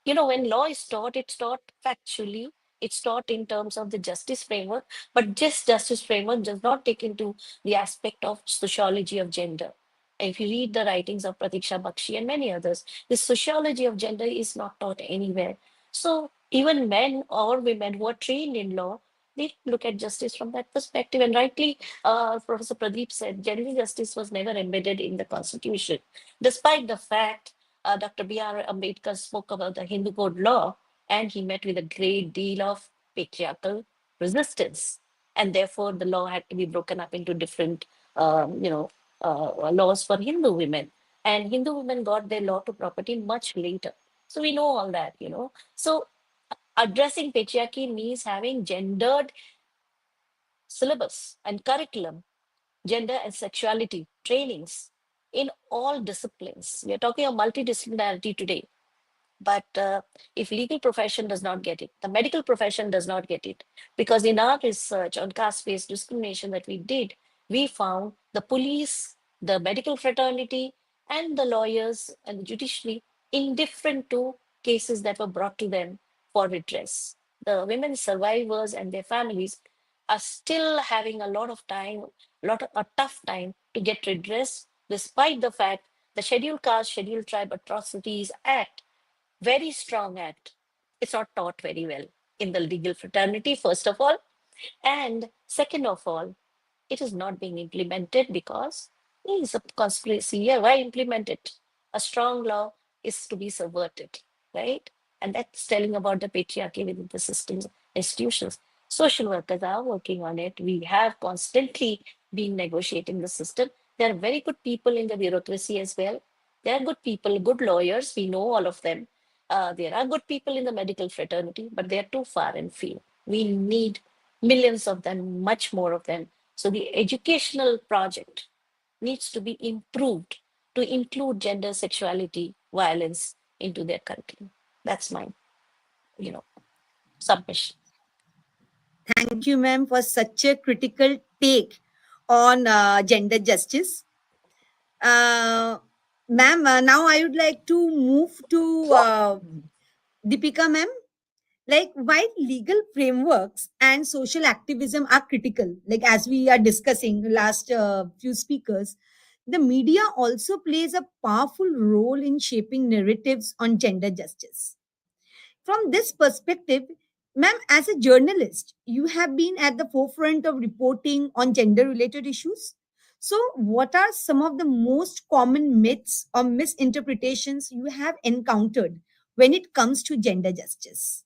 when law is taught, it's taught factually, it's taught in terms of the justice framework, but just justice framework does not take into the aspect of sociology of gender. If you read the writings of Pratiksha Bakshi and many others, the sociology of gender is not taught anywhere. So even men or women who are trained in law, they look at justice from that perspective. And rightly, Professor Pradeep said, gender justice was never embedded in the constitution, despite the fact Dr. B.R. Ambedkar spoke about the Hindu Code law, and he met with a great deal of patriarchal resistance. And therefore, the law had to be broken up into different, laws for Hindu women. And Hindu women got their law to property much later. So we know all that. So addressing patriarchy means having gendered syllabus and curriculum, gender and sexuality trainings in all disciplines. We are talking of multidisciplinarity today. But if legal profession does not get it, the medical profession does not get it, because in our research on caste-based discrimination that we did, we found the police, the medical fraternity, and the lawyers and the judiciary indifferent to cases that were brought to them for redress. The women survivors and their families are still having a lot of time, a tough time to get redress, despite the fact the Scheduled Caste, Scheduled Tribe Atrocities Act, very strong act. It's not taught very well in the legal fraternity, first of all. And second of all, it is not being implemented because there is a conspiracy here. Why implement it? A strong law is to be subverted, right? And that's telling about the patriarchy within the systems, institutions. Social workers are working on it. We have constantly been negotiating the system. There are very good people in the bureaucracy as well. There are good people, good lawyers. We know all of them. There are good people in the medical fraternity, but they are too far and few. We need millions of them, much more of them. So the educational project needs to be improved to include gender, sexuality, violence into their curriculum. That's my, you know, submission. Thank you, ma'am, for such a critical take on gender justice. Ma'am, now I would like to move to Deepika, ma'am. Like, while legal frameworks and social activism are critical, like as we are discussing last few speakers, the media also plays a powerful role in shaping narratives on gender justice. From this perspective, ma'am, as a journalist, you have been at the forefront of reporting on gender related issues. So, what are some of the most common myths or misinterpretations you have encountered when it comes to gender justice?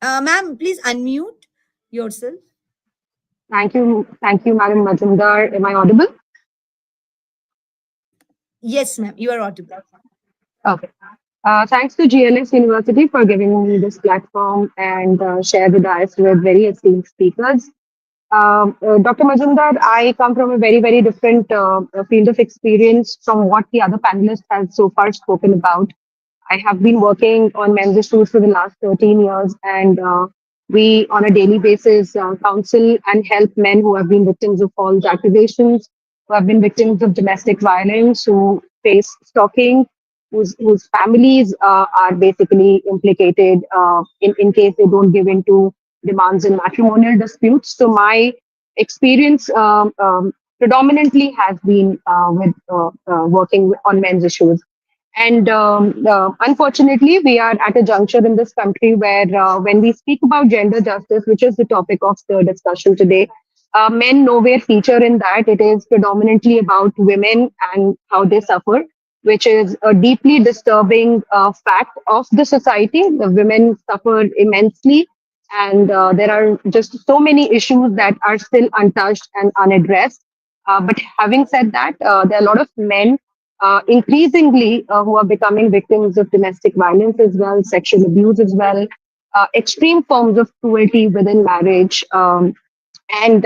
Ma'am, please unmute yourself. Thank you, Madam Majumdar. Am I audible? Yes, ma'am, you are audible. Okay. Thanks to GLS University for giving me this platform and share the dais with very esteemed speakers. Dr. Majumdar, I come from a very, very different field of experience from what the other panelists have so far spoken about. I have been working on men's issues for the last 13 years, and we, on a daily basis, counsel and help men who have been victims of false accusations, who have been victims of domestic violence, who face stalking, whose families are basically implicated in case they don't give in to demands in matrimonial disputes. So my experience predominantly has been with working on men's issues. And unfortunately, we are at a juncture in this country where, when we speak about gender justice, which is the topic of the discussion today, men nowhere feature in that. It is predominantly about women and how they suffer, which is a deeply disturbing fact of the society. The women suffer immensely, and there are just so many issues that are still untouched and unaddressed. But having said that, there are a lot of men increasingly who are becoming victims of domestic violence as well, sexual abuse as well, extreme forms of cruelty within marriage, and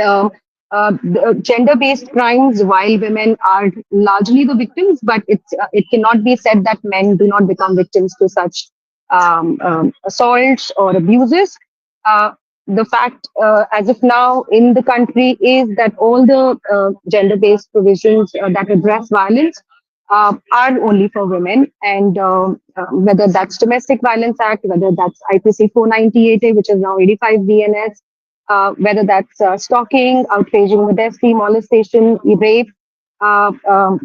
gender-based crimes. While women are largely the victims, but it cannot be said that men do not become victims to such assaults or abuses. Uh, the fact, as of now in the country, is that all the gender-based provisions that address violence are only for women, and whether that's Domestic Violence Act, whether that's IPC 498A, which is now 85 BNS, whether that's stalking, outraging modesty, molestation, rape, uh, um,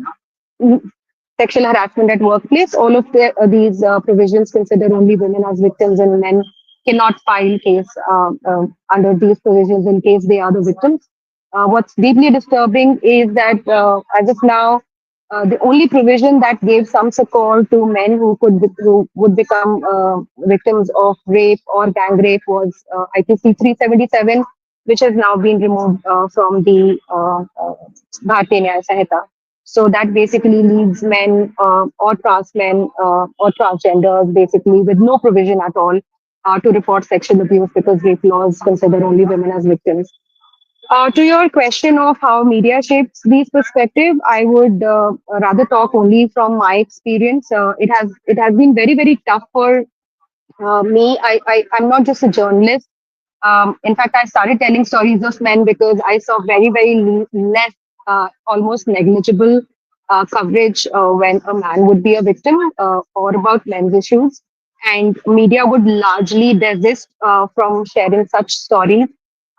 sexual harassment at workplace. All of these provisions consider only women as victims, and men cannot file case under these provisions in case they are the victims. What's deeply disturbing is that, as of now, the only provision that gave some support to men who would become victims of rape or gang rape was IPC 377, which has now been removed from the Bharatiya Nyaya Sanhita. So that basically leaves men or trans men or transgenders basically with no provision at all to report sexual abuse, because rape laws consider only women as victims. To your question of how media shapes these perspective, I would rather talk only from my experience. It has been very, very tough for me. I'm not just a journalist. In fact, I started telling stories of men because I saw very, very less, almost negligible coverage when a man would be a victim or about men's issues. And media would largely desist from sharing such stories.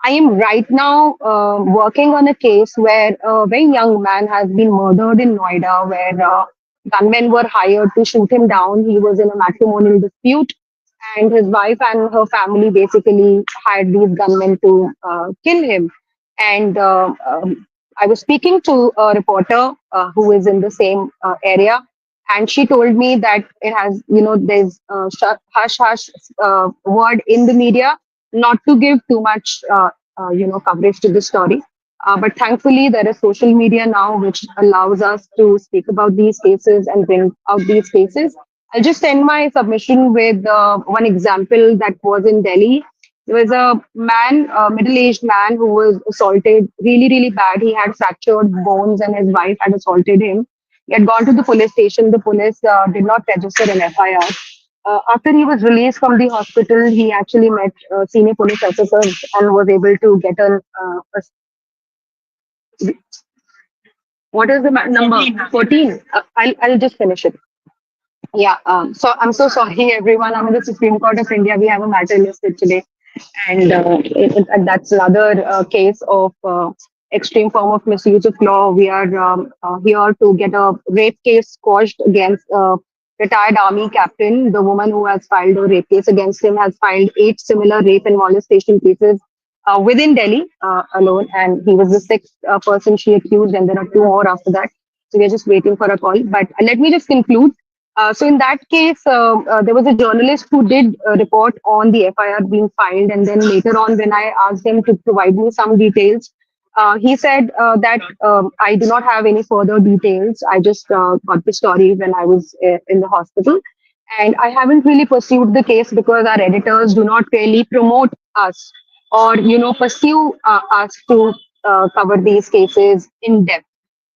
I am right now working on a case where a very young man has been murdered in Noida, where gunmen were hired to shoot him down. He was in a matrimonial dispute, and his wife and her family basically hired these gunmen to kill him. And I was speaking to a reporter who is in the same area, and she told me that it has, there's hush hush word in the media not to give too much, coverage to the story. But thankfully, there is social media now, which allows us to speak about these cases and bring out these cases. I'll just end my submission with one example that was in Delhi. There was a man, a middle-aged man, who was assaulted really, really bad. He had fractured bones, and his wife had assaulted him. He had gone to the police station. The police did not register an FIR. After he was released from the hospital, he actually met senior police officers and was able to get what is the number? 14. I'll just finish it. Yeah. So I'm so sorry, everyone. I'm in the Supreme Court of India. We have a matter listed today, and that's another case of extreme form of misuse of law. We are here to get a rape case quashed against a retired army captain. The woman who has filed a rape case against him has filed 8 similar rape and molestation cases within Delhi alone, and he was the sixth person she accused, and there are two more after that. So we are just waiting for a call. But let me just conclude. So in that case, there was a journalist who did report on the FIR being filed, and then later on, when I asked him to provide me some details, he said that I do not have any further details. I just got the story when I was in the hospital, and I haven't really pursued the case because our editors do not really promote us or pursue us to cover these cases in depth.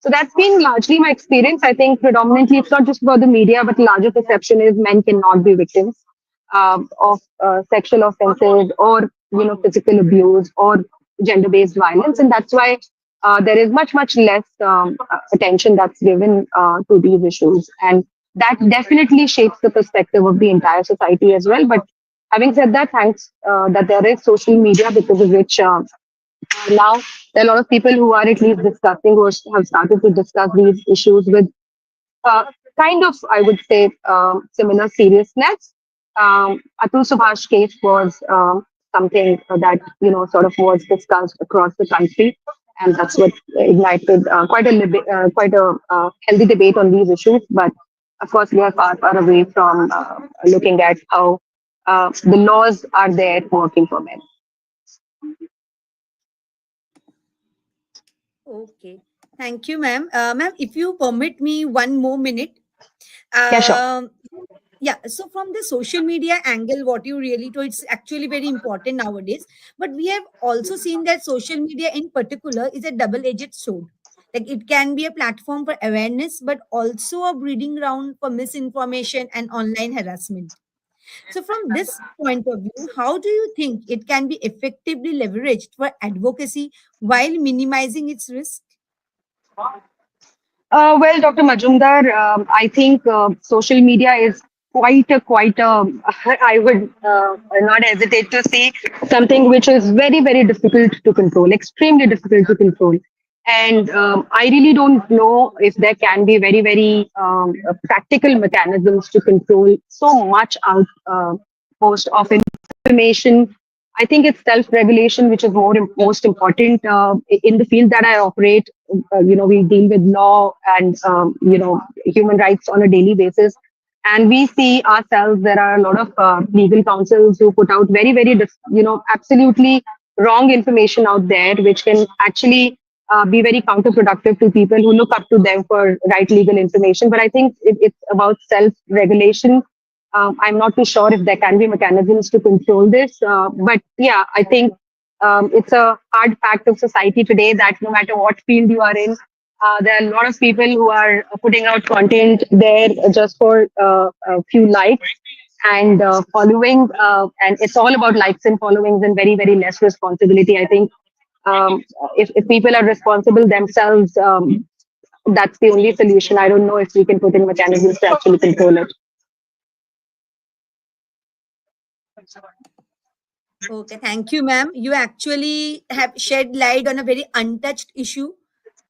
So that's been largely my experience. I think predominantly it's not just about the media, but larger perception is men cannot be victims of sexual offenses or physical abuse or gender-based violence, and that's why there is much less attention that's given to these issues, and that definitely shapes the perspective of the entire society as well. But having said that, thanks that there is social media, because of which now there are a lot of people who are at least discussing or have started to discuss these issues with uh, kind of, I would say, similar seriousness. Atul Subhash case was something that sort of was discussed across the country, and that's what ignited quite a healthy debate on these issues. But of course, we are far away from looking at how the laws are there working for men. Okay. Thank you, ma'am. Ma'am, if you permit me one more minute. Yeah, sure. Yeah, so from the social media angle, what you really told, it's actually very important nowadays. But we have also seen that social media in particular is a double-edged sword. Like it can be a platform for awareness, but also a breeding ground for misinformation and online harassment. So, from this point of view, how do you think it can be effectively leveraged for advocacy while minimizing its risk? Well, Dr. Majumdar, I think social media is quite a, I would not hesitate to say something which is very difficult to control, extremely difficult to control. And I really don't know if there can be very practical mechanisms to control so much out post of information. I think it's self-regulation, which is most important in the field that I operate. We deal with law and human rights on a daily basis, and we see ourselves. There are a lot of legal counsels who put out very absolutely wrong information out there, which can actually be very counterproductive to people who look up to them for right legal information. But I think it's about self-regulation. I'm not too sure if there can be mechanisms to control this. But yeah, I think it's a hard fact of society today that no matter what field you are in, there are a lot of people who are putting out content there just for a few likes and following. And it's all about likes and followings and very less responsibility. I think if people are responsible themselves, that's the only solution. I don't know if we can put in mechanisms to actually control it. Okay, thank you, ma'am. You actually have shed light on a very untouched issue.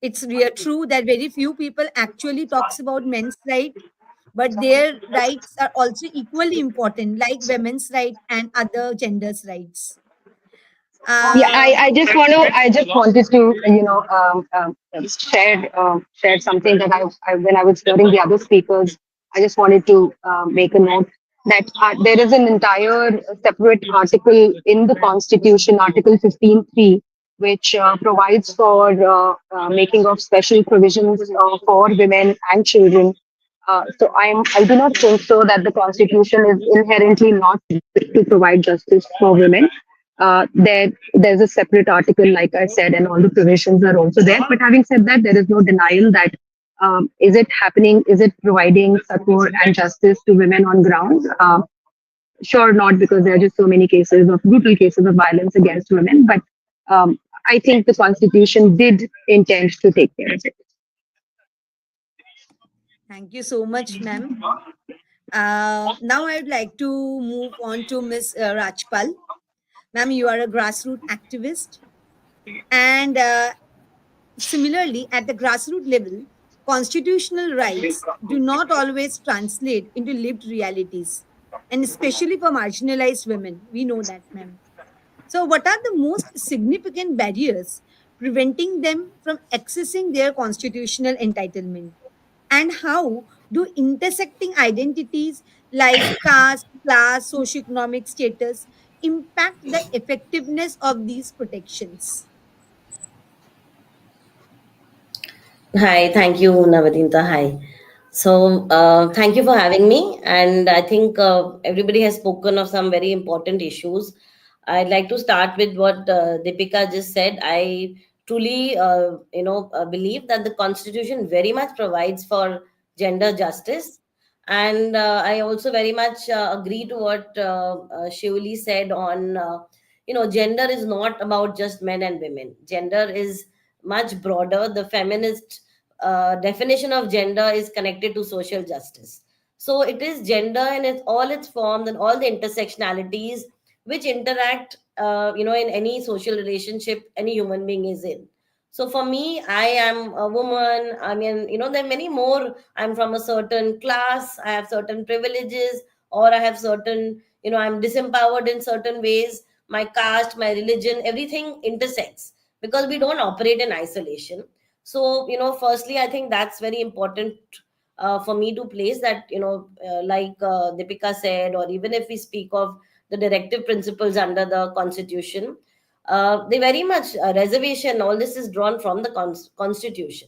It's true that very few people actually talks about men's right, but their rights are also equally important, like women's right and other genders' rights. Yeah, Um, I just wanted to share something that I when I was hearing the other speakers, I just wanted to make a note that there is an entire separate article in the Constitution, Article 15.3, which provides for making of special provisions for women and children. I do not think so that the Constitution is inherently not to provide justice for women. There's a separate article, like I said, and all the provisions are also there. But having said that, there is no denial that is it happening? Is it providing support and justice to women on ground? Sure, not, because there are just so many cases of brutal cases of violence against women. But I think the Constitution did intend to take care of it. thank you so much, ma'am. Now I'd like to move on to Miss Rajpal. Ma'am, you are a grassroots activist, and similarly, at the grassroots level, constitutional rights do not always translate into lived realities, and especially for marginalized women. We know that, ma'am. So, what are the most significant barriers preventing them from accessing their constitutional entitlement? And how do intersecting identities like caste, class, socioeconomic status impact the effectiveness of these protections? Hi, thank you, Navadinta. Hi. So, thank you for having me. And I think everybody has spoken of some very important issues. I'd like to start with what Deepika just said. I truly, believe that the Constitution very much provides for gender justice. And I also very much agree to what Shewli said on, gender is not about just men and women. Gender is much broader. The feminist definition of gender is connected to social justice. So it is gender in all its forms and all the intersectionalities which interact, in any social relationship any human being is in. So for me, I am a woman. I mean, there are many more. I'm from a certain class. I have certain privileges, or I have certain, I'm disempowered in certain ways. My caste, my religion, everything intersects because we don't operate in isolation. So, firstly, I think that's very important for me to place that, like Deepika said, or even if we speak of the directive principles under the Constitution, they very much reservation, all this is drawn from the Constitution.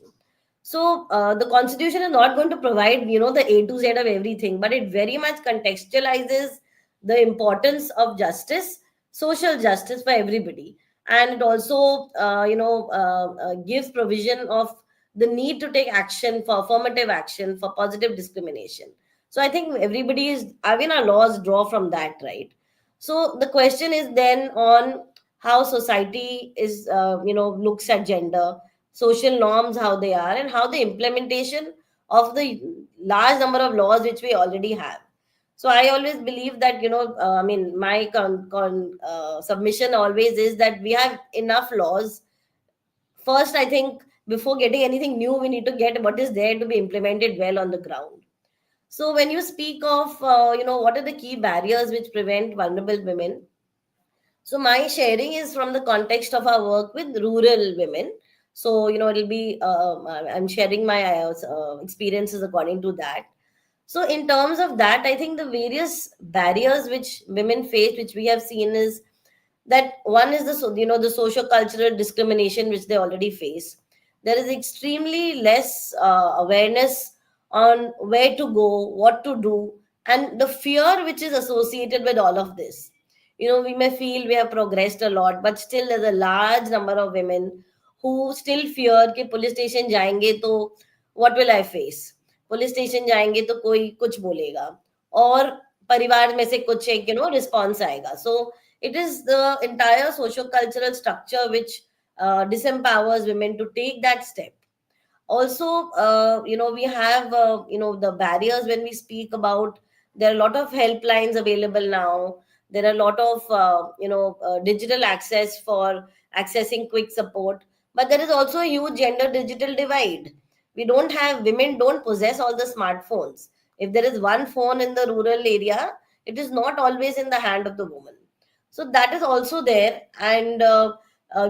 So the Constitution is not going to provide, the A to Z of everything, but it very much contextualizes the importance of justice, social justice for everybody. And it also, gives provision of the need to take action for affirmative action for positive discrimination. So I think everybody is, I mean, our laws draw from that, right? So the question is then on how society is, looks at gender, social norms, how they are, and how the implementation of the large number of laws which we already have. So I always believe that, my submission always is that we have enough laws. First, I think before getting anything new, we need to get what is there to be implemented well on the ground. So when you speak of, what are the key barriers which prevent vulnerable women? So my sharing is from the context of our work with rural women. So, it'll be, I'm sharing my experiences according to that. So in terms of that, I think the various barriers which women face, which we have seen is that one is the the socio cultural discrimination which they already face. There is extremely less awareness on where to go, what to do, and the fear which is associated with all of this. We may feel we have progressed a lot, but still there's a large number of women who still fear कि police station जाएंगे तो what will I face? Police station जाएंगे तो कोई कुछ बोलेगा और परिवार में से कुछ एक रिस्पॉन्स आएगा. So it is the entire socio-cultural structure which disempowers women to take that step. Also, we have the barriers when we speak about, there are a lot of helplines available now. There are a lot of digital access for accessing quick support, but there is also a huge gender digital divide. Women don't possess all the smartphones. If there is one phone in the rural area, it is not always in the hand of the woman. So that is also there. And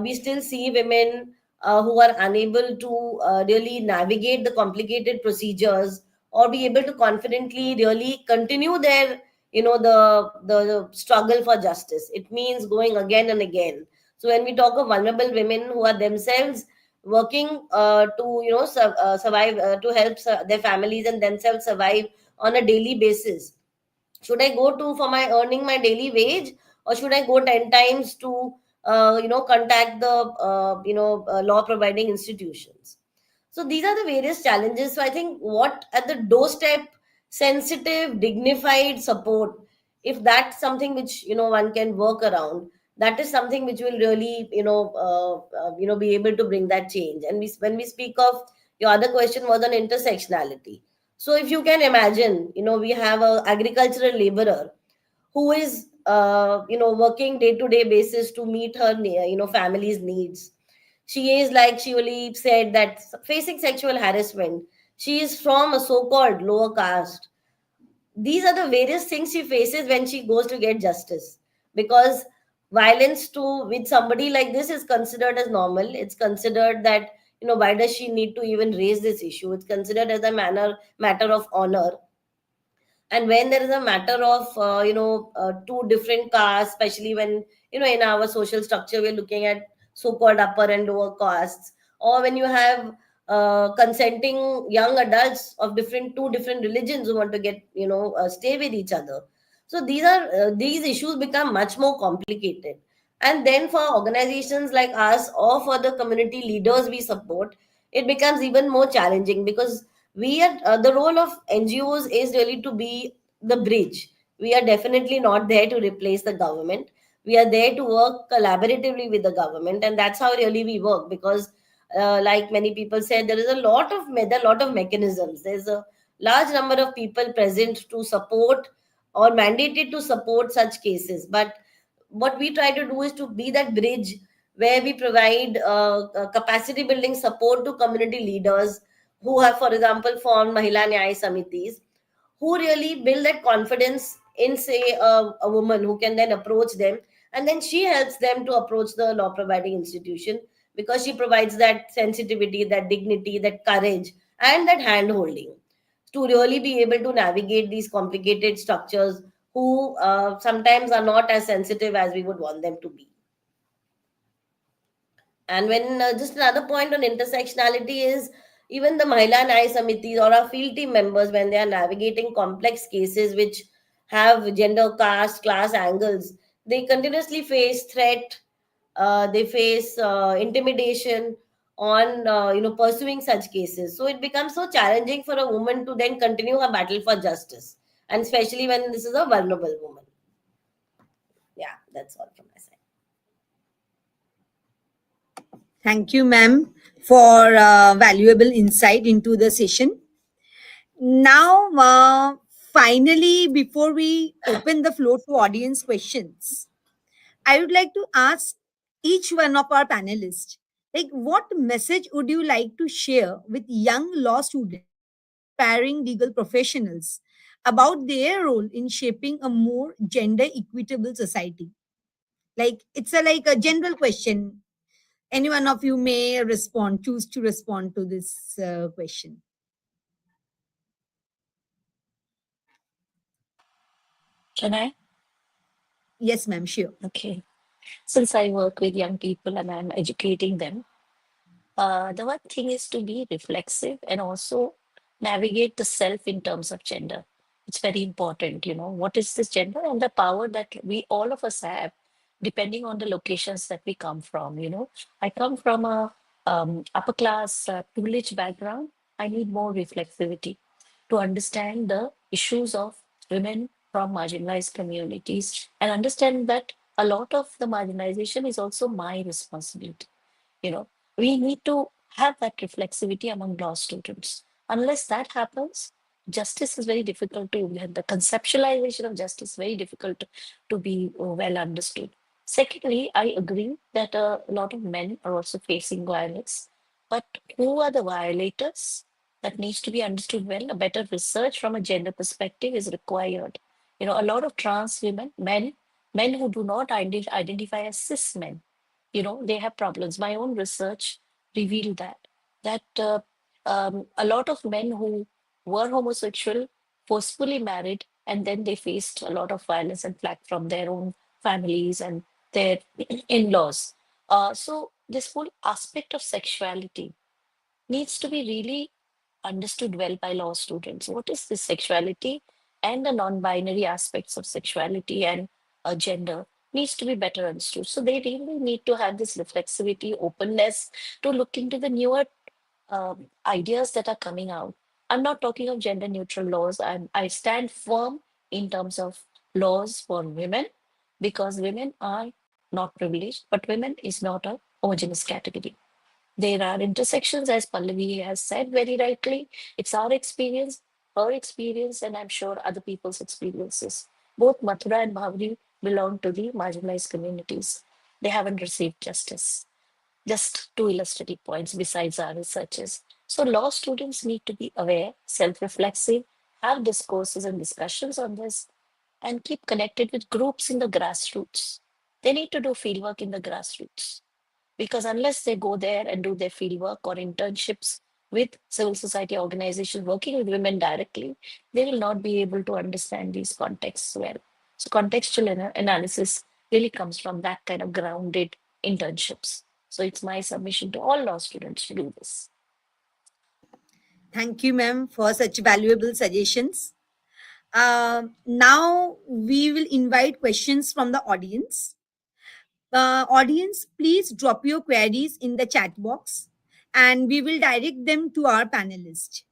we still see women who are unable to really navigate the complicated procedures or be able to confidently really continue their, the struggle for justice. It means going again and again. So when we talk of vulnerable women who are themselves working to, survive, to help their families and themselves survive on a daily basis, should I go to for my earning my daily wage, or should I go 10 times to contact the law providing institutions? So these are the various challenges. So I think what at the doorstep, sensitive, dignified support, if that's something which one can work around, that is something which will really be able to bring that change. And when we speak of, your other question was on intersectionality. So if you can imagine, we have a agricultural laborer who is working day to day basis to meet her family's needs. She is, like Shewli said, that facing sexual harassment. She is from a so-called lower caste. These are the various things she faces when she goes to get justice, because violence to with somebody like this is considered as normal. It's considered that, why does she need to even raise this issue? It's considered as a matter of honor. And when there is a matter of two different castes, especially when, in our social structure we're looking at so-called upper and lower castes, or when you have consenting young adults of two different religions who want to get, stay with each other. So these issues become much more complicated. And then for organizations like us, or for the community leaders we support, it becomes even more challenging, because we are the role of NGOs is really to be the bridge. We are definitely not there to replace the government. We are there to work collaboratively with the government, and that's how really we work. Because like many people said, there is a lot of mechanisms. There's a large number of people present to support or mandated to support such cases. But what we try to do is to be that bridge, where we provide capacity building support to community leaders who have, for example, formed Mahila Nyaya Samitis, who really build that confidence in, say, a woman who can then approach them, and then she helps them to approach the law providing institution, because she provides that sensitivity, that dignity, that courage, and that hand holding to really be able to navigate these complicated structures, who sometimes are not as sensitive as we would want them to be. And when just another point on intersectionality is, even the Mahila Nyaya Samitis or our field team members, when they are navigating complex cases which have gender, caste, class angles, they continuously face threat, they face intimidation on pursuing such cases. So it becomes so challenging for a woman to then continue her battle for justice, and especially when this is a vulnerable woman. Yeah, that's all from my side. Thank you, ma'am, for valuable insight into the session. Now, finally, before we open the floor to audience questions, I would like to ask each one of our panelists, like, what message would you like to share with young law students or aspiring legal professionals about their role in shaping a more gender equitable society? Like, it's a general question. Any one of you may choose to respond to this question. Can I? Yes, ma'am, sure. Okay. Since I work with young people and I'm educating them, the one thing is to be reflexive and also navigate the self in terms of gender. It's very important, what is this gender and the power that we all of us have, depending on the locations that we come from. I come from a upper class privileged background. I need more reflexivity to understand the issues of women from marginalized communities and understand that a lot of the marginalization is also my responsibility. you know we need to have that reflexivity among law students. Unless that happens, justice is very difficult to the conceptualization of justice very difficult to be well understood. Secondly, I agree that a lot of men are also facing violence, but who are the violators? That needs to be understood well. A better research from a gender perspective is required. A lot of trans women, men who do not identify as cis men, they have problems. My own research revealed that a lot of men who were homosexual forcefully married, and then they faced a lot of violence and flack from their own families and their in-laws. So this whole aspect of sexuality needs to be really understood well by law students. What is this sexuality, and the non-binary aspects of sexuality and gender needs to be better understood. So they really need to have this reflexivity, openness to look into the newer ideas that are coming out. I'm not talking of gender neutral laws. I stand firm in terms of laws for women, because women are not privileged, but women is not a homogeneous category. There are intersections, as Pallavi has said very rightly. It's our experience, her experience, and I'm sure other people's experiences. Both Mathura and Bhavri belong to the marginalized communities. They haven't received justice. Just two illustrative points besides our researches. So, law students need to be aware, self reflexive, have discourses and discussions on this, and keep connected with groups in the grassroots. They need to do fieldwork in the grassroots, because unless they go there and do their fieldwork or internships with civil society organizations working with women directly, they will not be able to understand these contexts well. So contextual analysis really comes from that kind of grounded internships. So it's my submission to all law students to do this. Thank you, ma'am, for such valuable suggestions. Now we will invite questions from the audience. Audience, please drop your queries in the chat box and we will direct them to our panelist.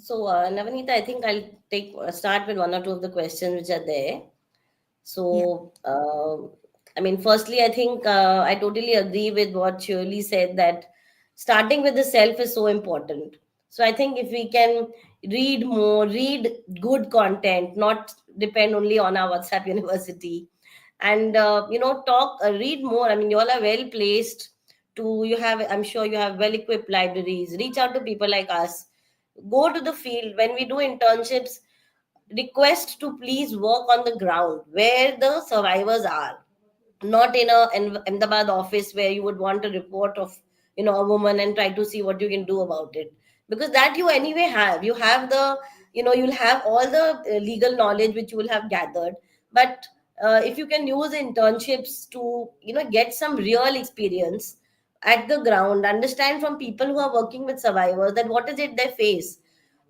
So, Navanita, I think I'll start with one or two of the questions which are there. Yeah. So, I mean, firstly, I think I totally agree with what Shewli said, that starting with the self is so important. So, I think if we can read more, read good content, not depend only on our WhatsApp university, and talk, read more. I mean, you all are well placed to. You have, I'm sure, you have well equipped libraries. Reach out to people like us. Go to the field when we do internships, request to please work on the ground where the survivors are, not in a Ahmedabad office where you would want a report of a woman and try to see what you can do about it, because that you anyway have. You have the you'll have all the legal knowledge which you will have gathered, but if you can use internships to get some real experience at the ground, understand from people who are working with survivors that what is it they face.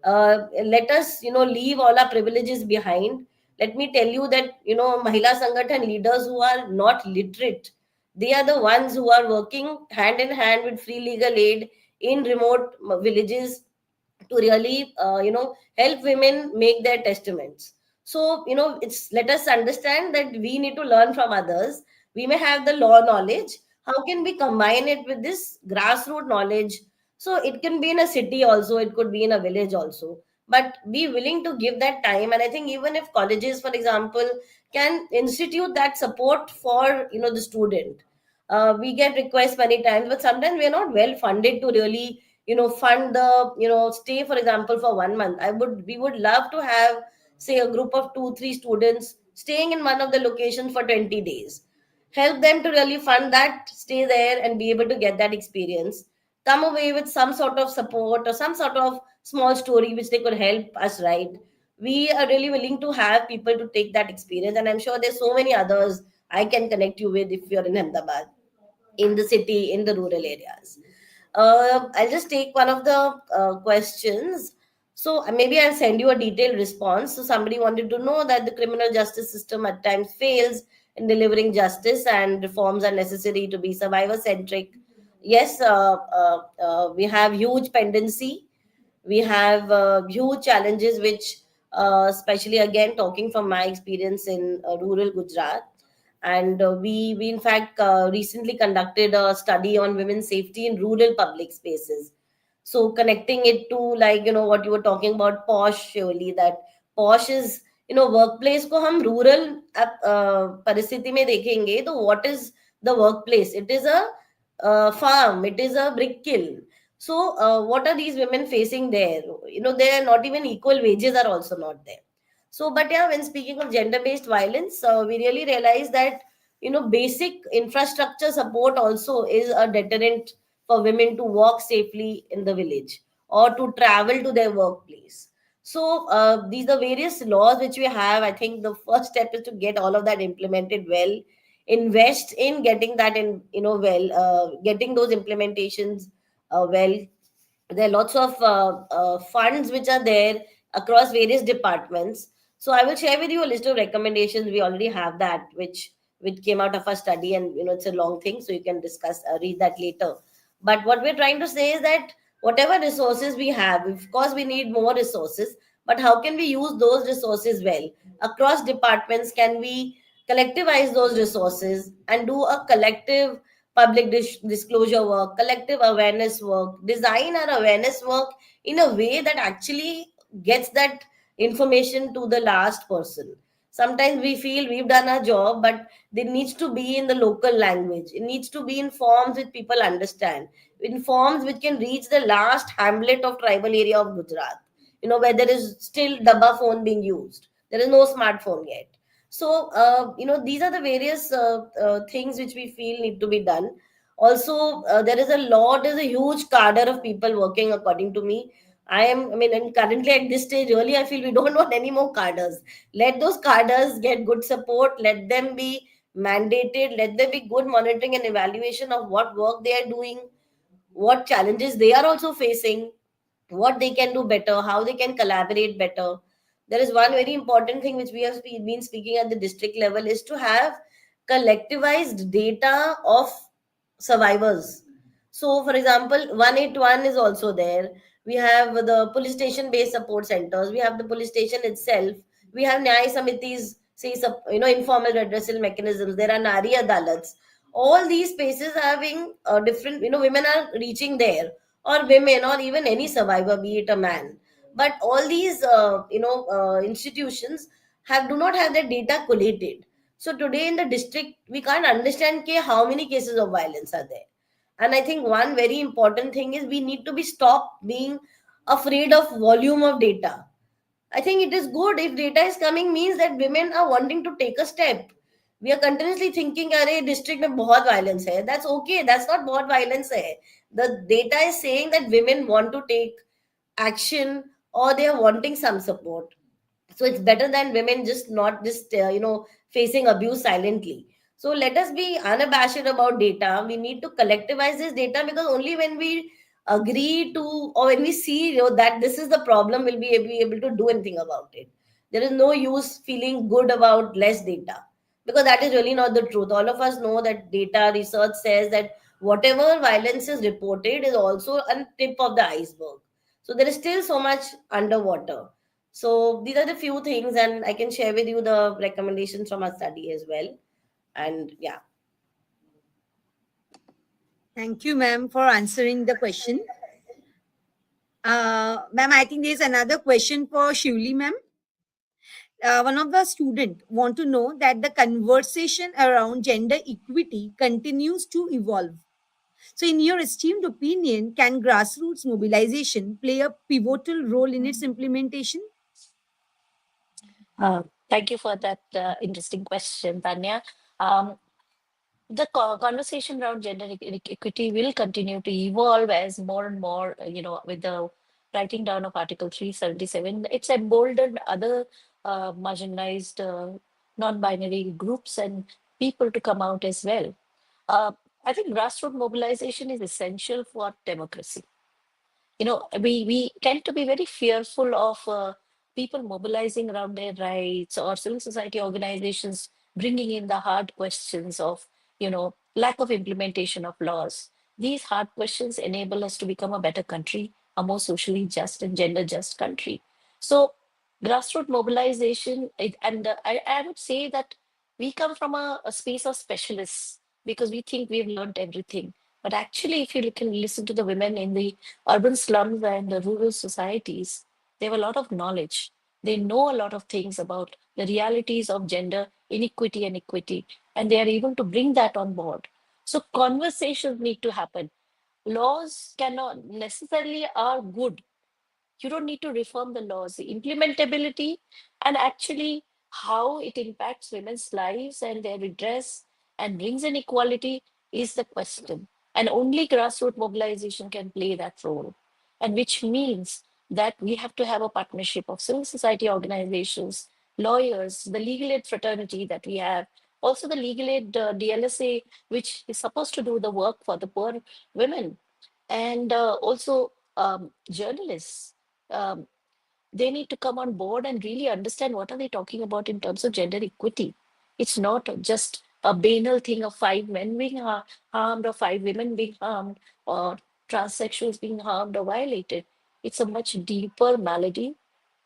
Let us leave all our privileges behind. Let me tell you that mahila sangathan leaders who are not literate, they are the ones who are working hand in hand with free legal aid in remote villages to really help women make their testaments. So it's, let us understand that we need to learn from others. We may have the law knowledge. How can we combine it with this grassroots knowledge? So it can be in a city also, it could be in a village also, but be willing to give that time. And I think even if colleges, for example, can institute that support for the student. We get requests many times, but sometimes we're not well funded to really fund the stay, for example, for 1 month. We would love to have, say, a group of 2 3 students staying in one of the locations for 20 days, help them to really fund that stay there and be able to get that experience, come away with some sort of support or some sort of small story which they could help us write. We are really willing to have people to take that experience, and I'm sure there's so many others I can connect you with if you're in Ahmedabad, in the city, in the rural areas. I'll just take one of the questions. So maybe I'll send you a detailed response. So somebody wanted to know that the criminal justice system at times fails in delivering justice and reforms are necessary to be survivor centric. Yes, we have huge pendency. We have huge challenges, which, especially again, talking from my experience in rural Gujarat, and we in fact recently conducted a study on women's safety in rural public spaces. So connecting it to, like, what you were talking about, posh, surely, that posh is, workplace को हम rural परिस्थिति में देखेंगे, तो what is the workplace? It is a farm, it is a brick kiln. So what are these women facing there? They are not even equal wages are also not there. So, but yeah, when speaking of gender-based violence, we really realize that basic infrastructure support also is a deterrent for women to walk safely in the village or to travel to their workplace. So, these are various laws which we have. I think the first step is to get all of that implemented well, invest in getting that in, getting those implementations well. There are lots of funds which are there across various departments. So I will share with you a list of recommendations. We already have that, which came out of our study, and it's a long thing, so you can discuss, read that later. But what we're trying to say is that whatever resources we have, of course, we need more resources. But how can we use those resources well across departments? Can we collectivize those resources and do a collective public disclosure work, collective awareness work, design our awareness work in a way that actually gets that information to the last person. Sometimes we feel we've done our job, but it needs to be in the local language. It needs to be in forms which people understand, in forms which can reach the last hamlet of tribal area of Gujarat, where there is still dabba phone being used. There is no smartphone yet. So, these are the various things which we feel need to be done. Also, there's a huge cadre of people working, according to me. And currently at this stage, really, I feel we don't want any more cadres. Let those cadres get good support, let them be mandated, let there be good monitoring and evaluation of what work they are doing, what challenges they are also facing, what they can do better, how they can collaborate better. There is one very important thing which we have been speaking at the district level is to have collectivized data of survivors. So, for example, 181 is also there. We have the police station based support centers. We have the police station itself. We have Nyaya Samitis, informal redressal mechanisms. There are Nari Adalats. All these spaces having different, women are reaching there, or women, or even any survivor, be it a man. But all these, institutions do not have their data collated. So today in the district, we can't understand how many cases of violence are there. And I think one very important thing is we need to be stop being afraid of volume of data. I think it is good if data is coming means that women are wanting to take a step. We are continuously thinking, "Arey, district mein bahut violence hai." That's okay. That's not bahut violence hai. The data is saying that women want to take action or they are wanting some support. So it's better than women just not just facing abuse silently. So let us be unabashed about data. We need to collectivize this data, because only when we agree to, or when we see that this is the problem, we'll be able to do anything about it. There is no use feeling good about less data, because that is really not the truth. All of us know that data research says that whatever violence is reported is also a tip of the iceberg. So there is still so much underwater. So these are the few things, and I can share with you the recommendations from our study as well. And yeah. Thank you, ma'am, for answering the question. Ma'am, I think there's another question for Shewli, ma'am. One of the student want to know that the conversation around gender equity continues to evolve. So, in your esteemed opinion, can grassroots mobilization play a pivotal role in its implementation? Thank you for that interesting question, Tanya. Um, the conversation around gender equity will continue to evolve as more and more, with the writing down of Article 377, it's emboldened other marginalized, non-binary groups and people to come out as well. Uh, I think grassroots mobilization is essential for democracy. We tend to be very fearful of people mobilizing around their rights, or civil society organizations bringing in the hard questions of lack of implementation of laws. These hard questions enable us to become a better country, a more socially just and gender just country. So grassroots mobilization, I would say that we come from a space of specialists, because we think we've learned everything. But actually, if you can listen to the women in the urban slums and the rural societies, they have a lot of knowledge. They know a lot of things about the realities of gender inequity and equity, and they are able to bring that on board. So conversations need to happen. Laws cannot necessarily are good. You don't need to reform the laws. The implementability and actually how it impacts women's lives and their redress and brings in equality is the question. And only grassroots mobilization can play that role. And which means that we have to have a partnership of civil society organizations, lawyers, the legal aid fraternity that we have, also the legal aid DLSA, which is supposed to do the work for the poor women, and also journalists. Um, they need to come on board and really understand what are they talking about in terms of gender equity. It's not just a banal thing of 5 men being harmed, or 5 women being harmed, or transsexuals being harmed or violated. It's a much deeper malady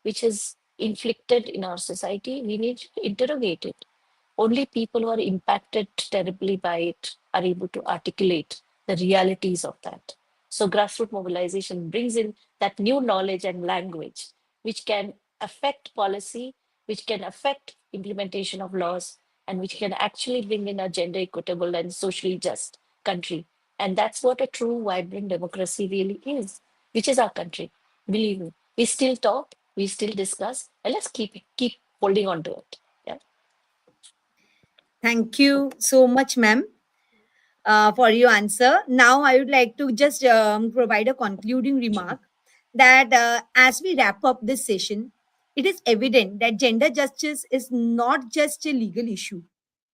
which is inflicted in our society. We need to interrogate it. Only people who are impacted terribly by it are able to articulate the realities of that. So grassroots mobilization brings in that new knowledge and language, which can affect policy, which can affect implementation of laws, and which can actually bring in a gender equitable and socially just country. And that's what a true vibrant democracy really is, which is our country. Believe me, we still talk, we still discuss, and let's keep holding on to it. Yeah. Thank you so much, ma'am, for your answer. Now, I would like to just provide a concluding remark that as we wrap up this session, it is evident that gender justice is not just a legal issue,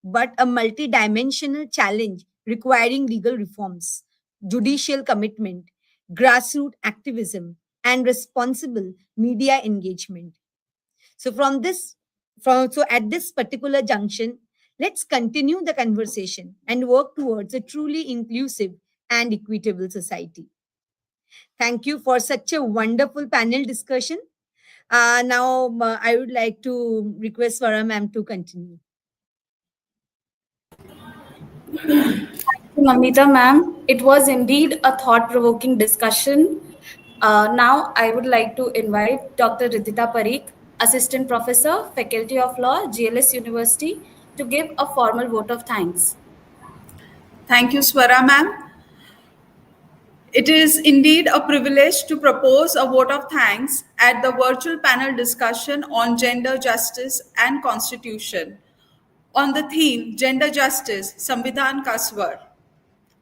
but a multidimensional challenge requiring legal reforms, judicial commitment, grassroots activism, and responsible media engagement. So so at this particular junction, let's continue the conversation and work towards a truly inclusive and equitable society. Thank you for such a wonderful panel discussion. Now, I would like to request Swara ma'am to continue. Namita ma'am, it was indeed a thought-provoking discussion. Now I would like to invite Dr. Ridhita Parikh, Assistant Professor, Faculty of Law, GLS University, to give a formal vote of thanks. Thank you, Swara ma'am. It is indeed a privilege to propose a vote of thanks at the virtual panel discussion on gender justice and constitution on the theme Gender Justice, Samvidhan Ka Swar.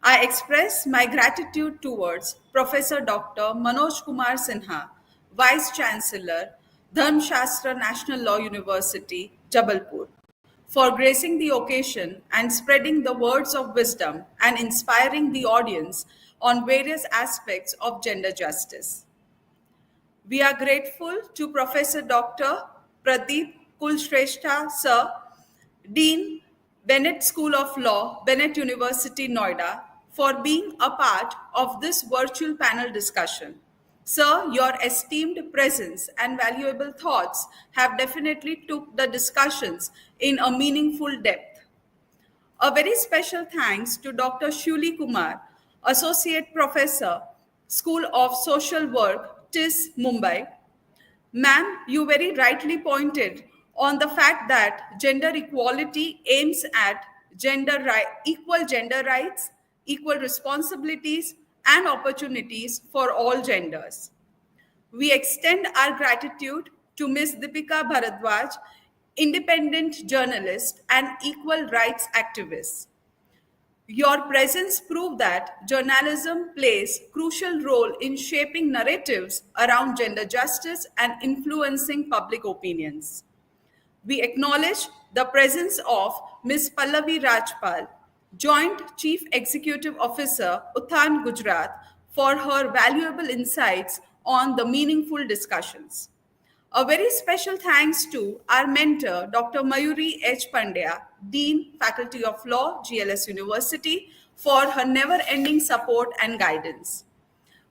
I express my gratitude towards Professor Dr. Manoj Kumar Sinha, Vice Chancellor, Dharmashastra National Law University, Jabalpur, for gracing the occasion and spreading the words of wisdom and inspiring the audience on various aspects of gender justice. We are grateful to Professor Dr. Pradeep Kulshreshtha, Sir, Dean, Bennett School of Law, Bennett University, Noida, for being a part of this virtual panel discussion. Sir, your esteemed presence and valuable thoughts have definitely took the discussions in a meaningful depth. A very special thanks to Dr. Shewli Kumar, Associate Professor, School of Social Work, TIS, Mumbai. Ma'am, you very rightly pointed on the fact that gender equality aims at equal gender rights, equal responsibilities, and opportunities for all genders. We extend our gratitude to Ms. Deepika Bhardwaj, independent journalist and equal rights activist. Your presence proved that journalism plays crucial role in shaping narratives around gender justice and influencing public opinions. We acknowledge the presence of Ms. Pallavi Rajpal, Joint Chief Executive Officer, Utthan, Gujarat, for her valuable insights on the meaningful discussions. A very special thanks to our mentor, Dr. Mayuri H. Pandya, Dean, Faculty of Law, GLS University, for her never-ending support and guidance.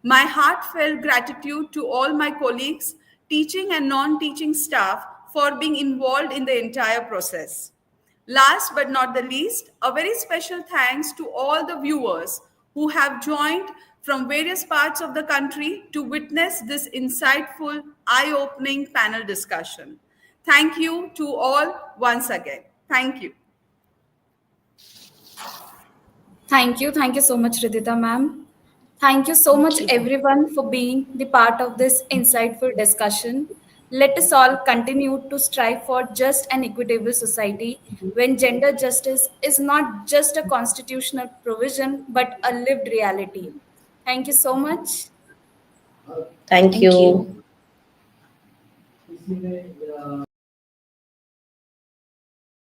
My heartfelt gratitude to all my colleagues, teaching and non-teaching staff, for being involved in the entire process. Last but not the least, a very special thanks to all the viewers who have joined from various parts of the country to witness this insightful, eye-opening panel discussion. Thank you to all once again. Thank you. Thank you. Thank you so much, Ridhita ma'am. Thank you so much, you. everyone, for being the part of this insightful discussion. Let us all continue to strive for just and equitable society when gender justice is not just a constitutional provision but a lived reality. Thank you so much. Thank Thank you. you.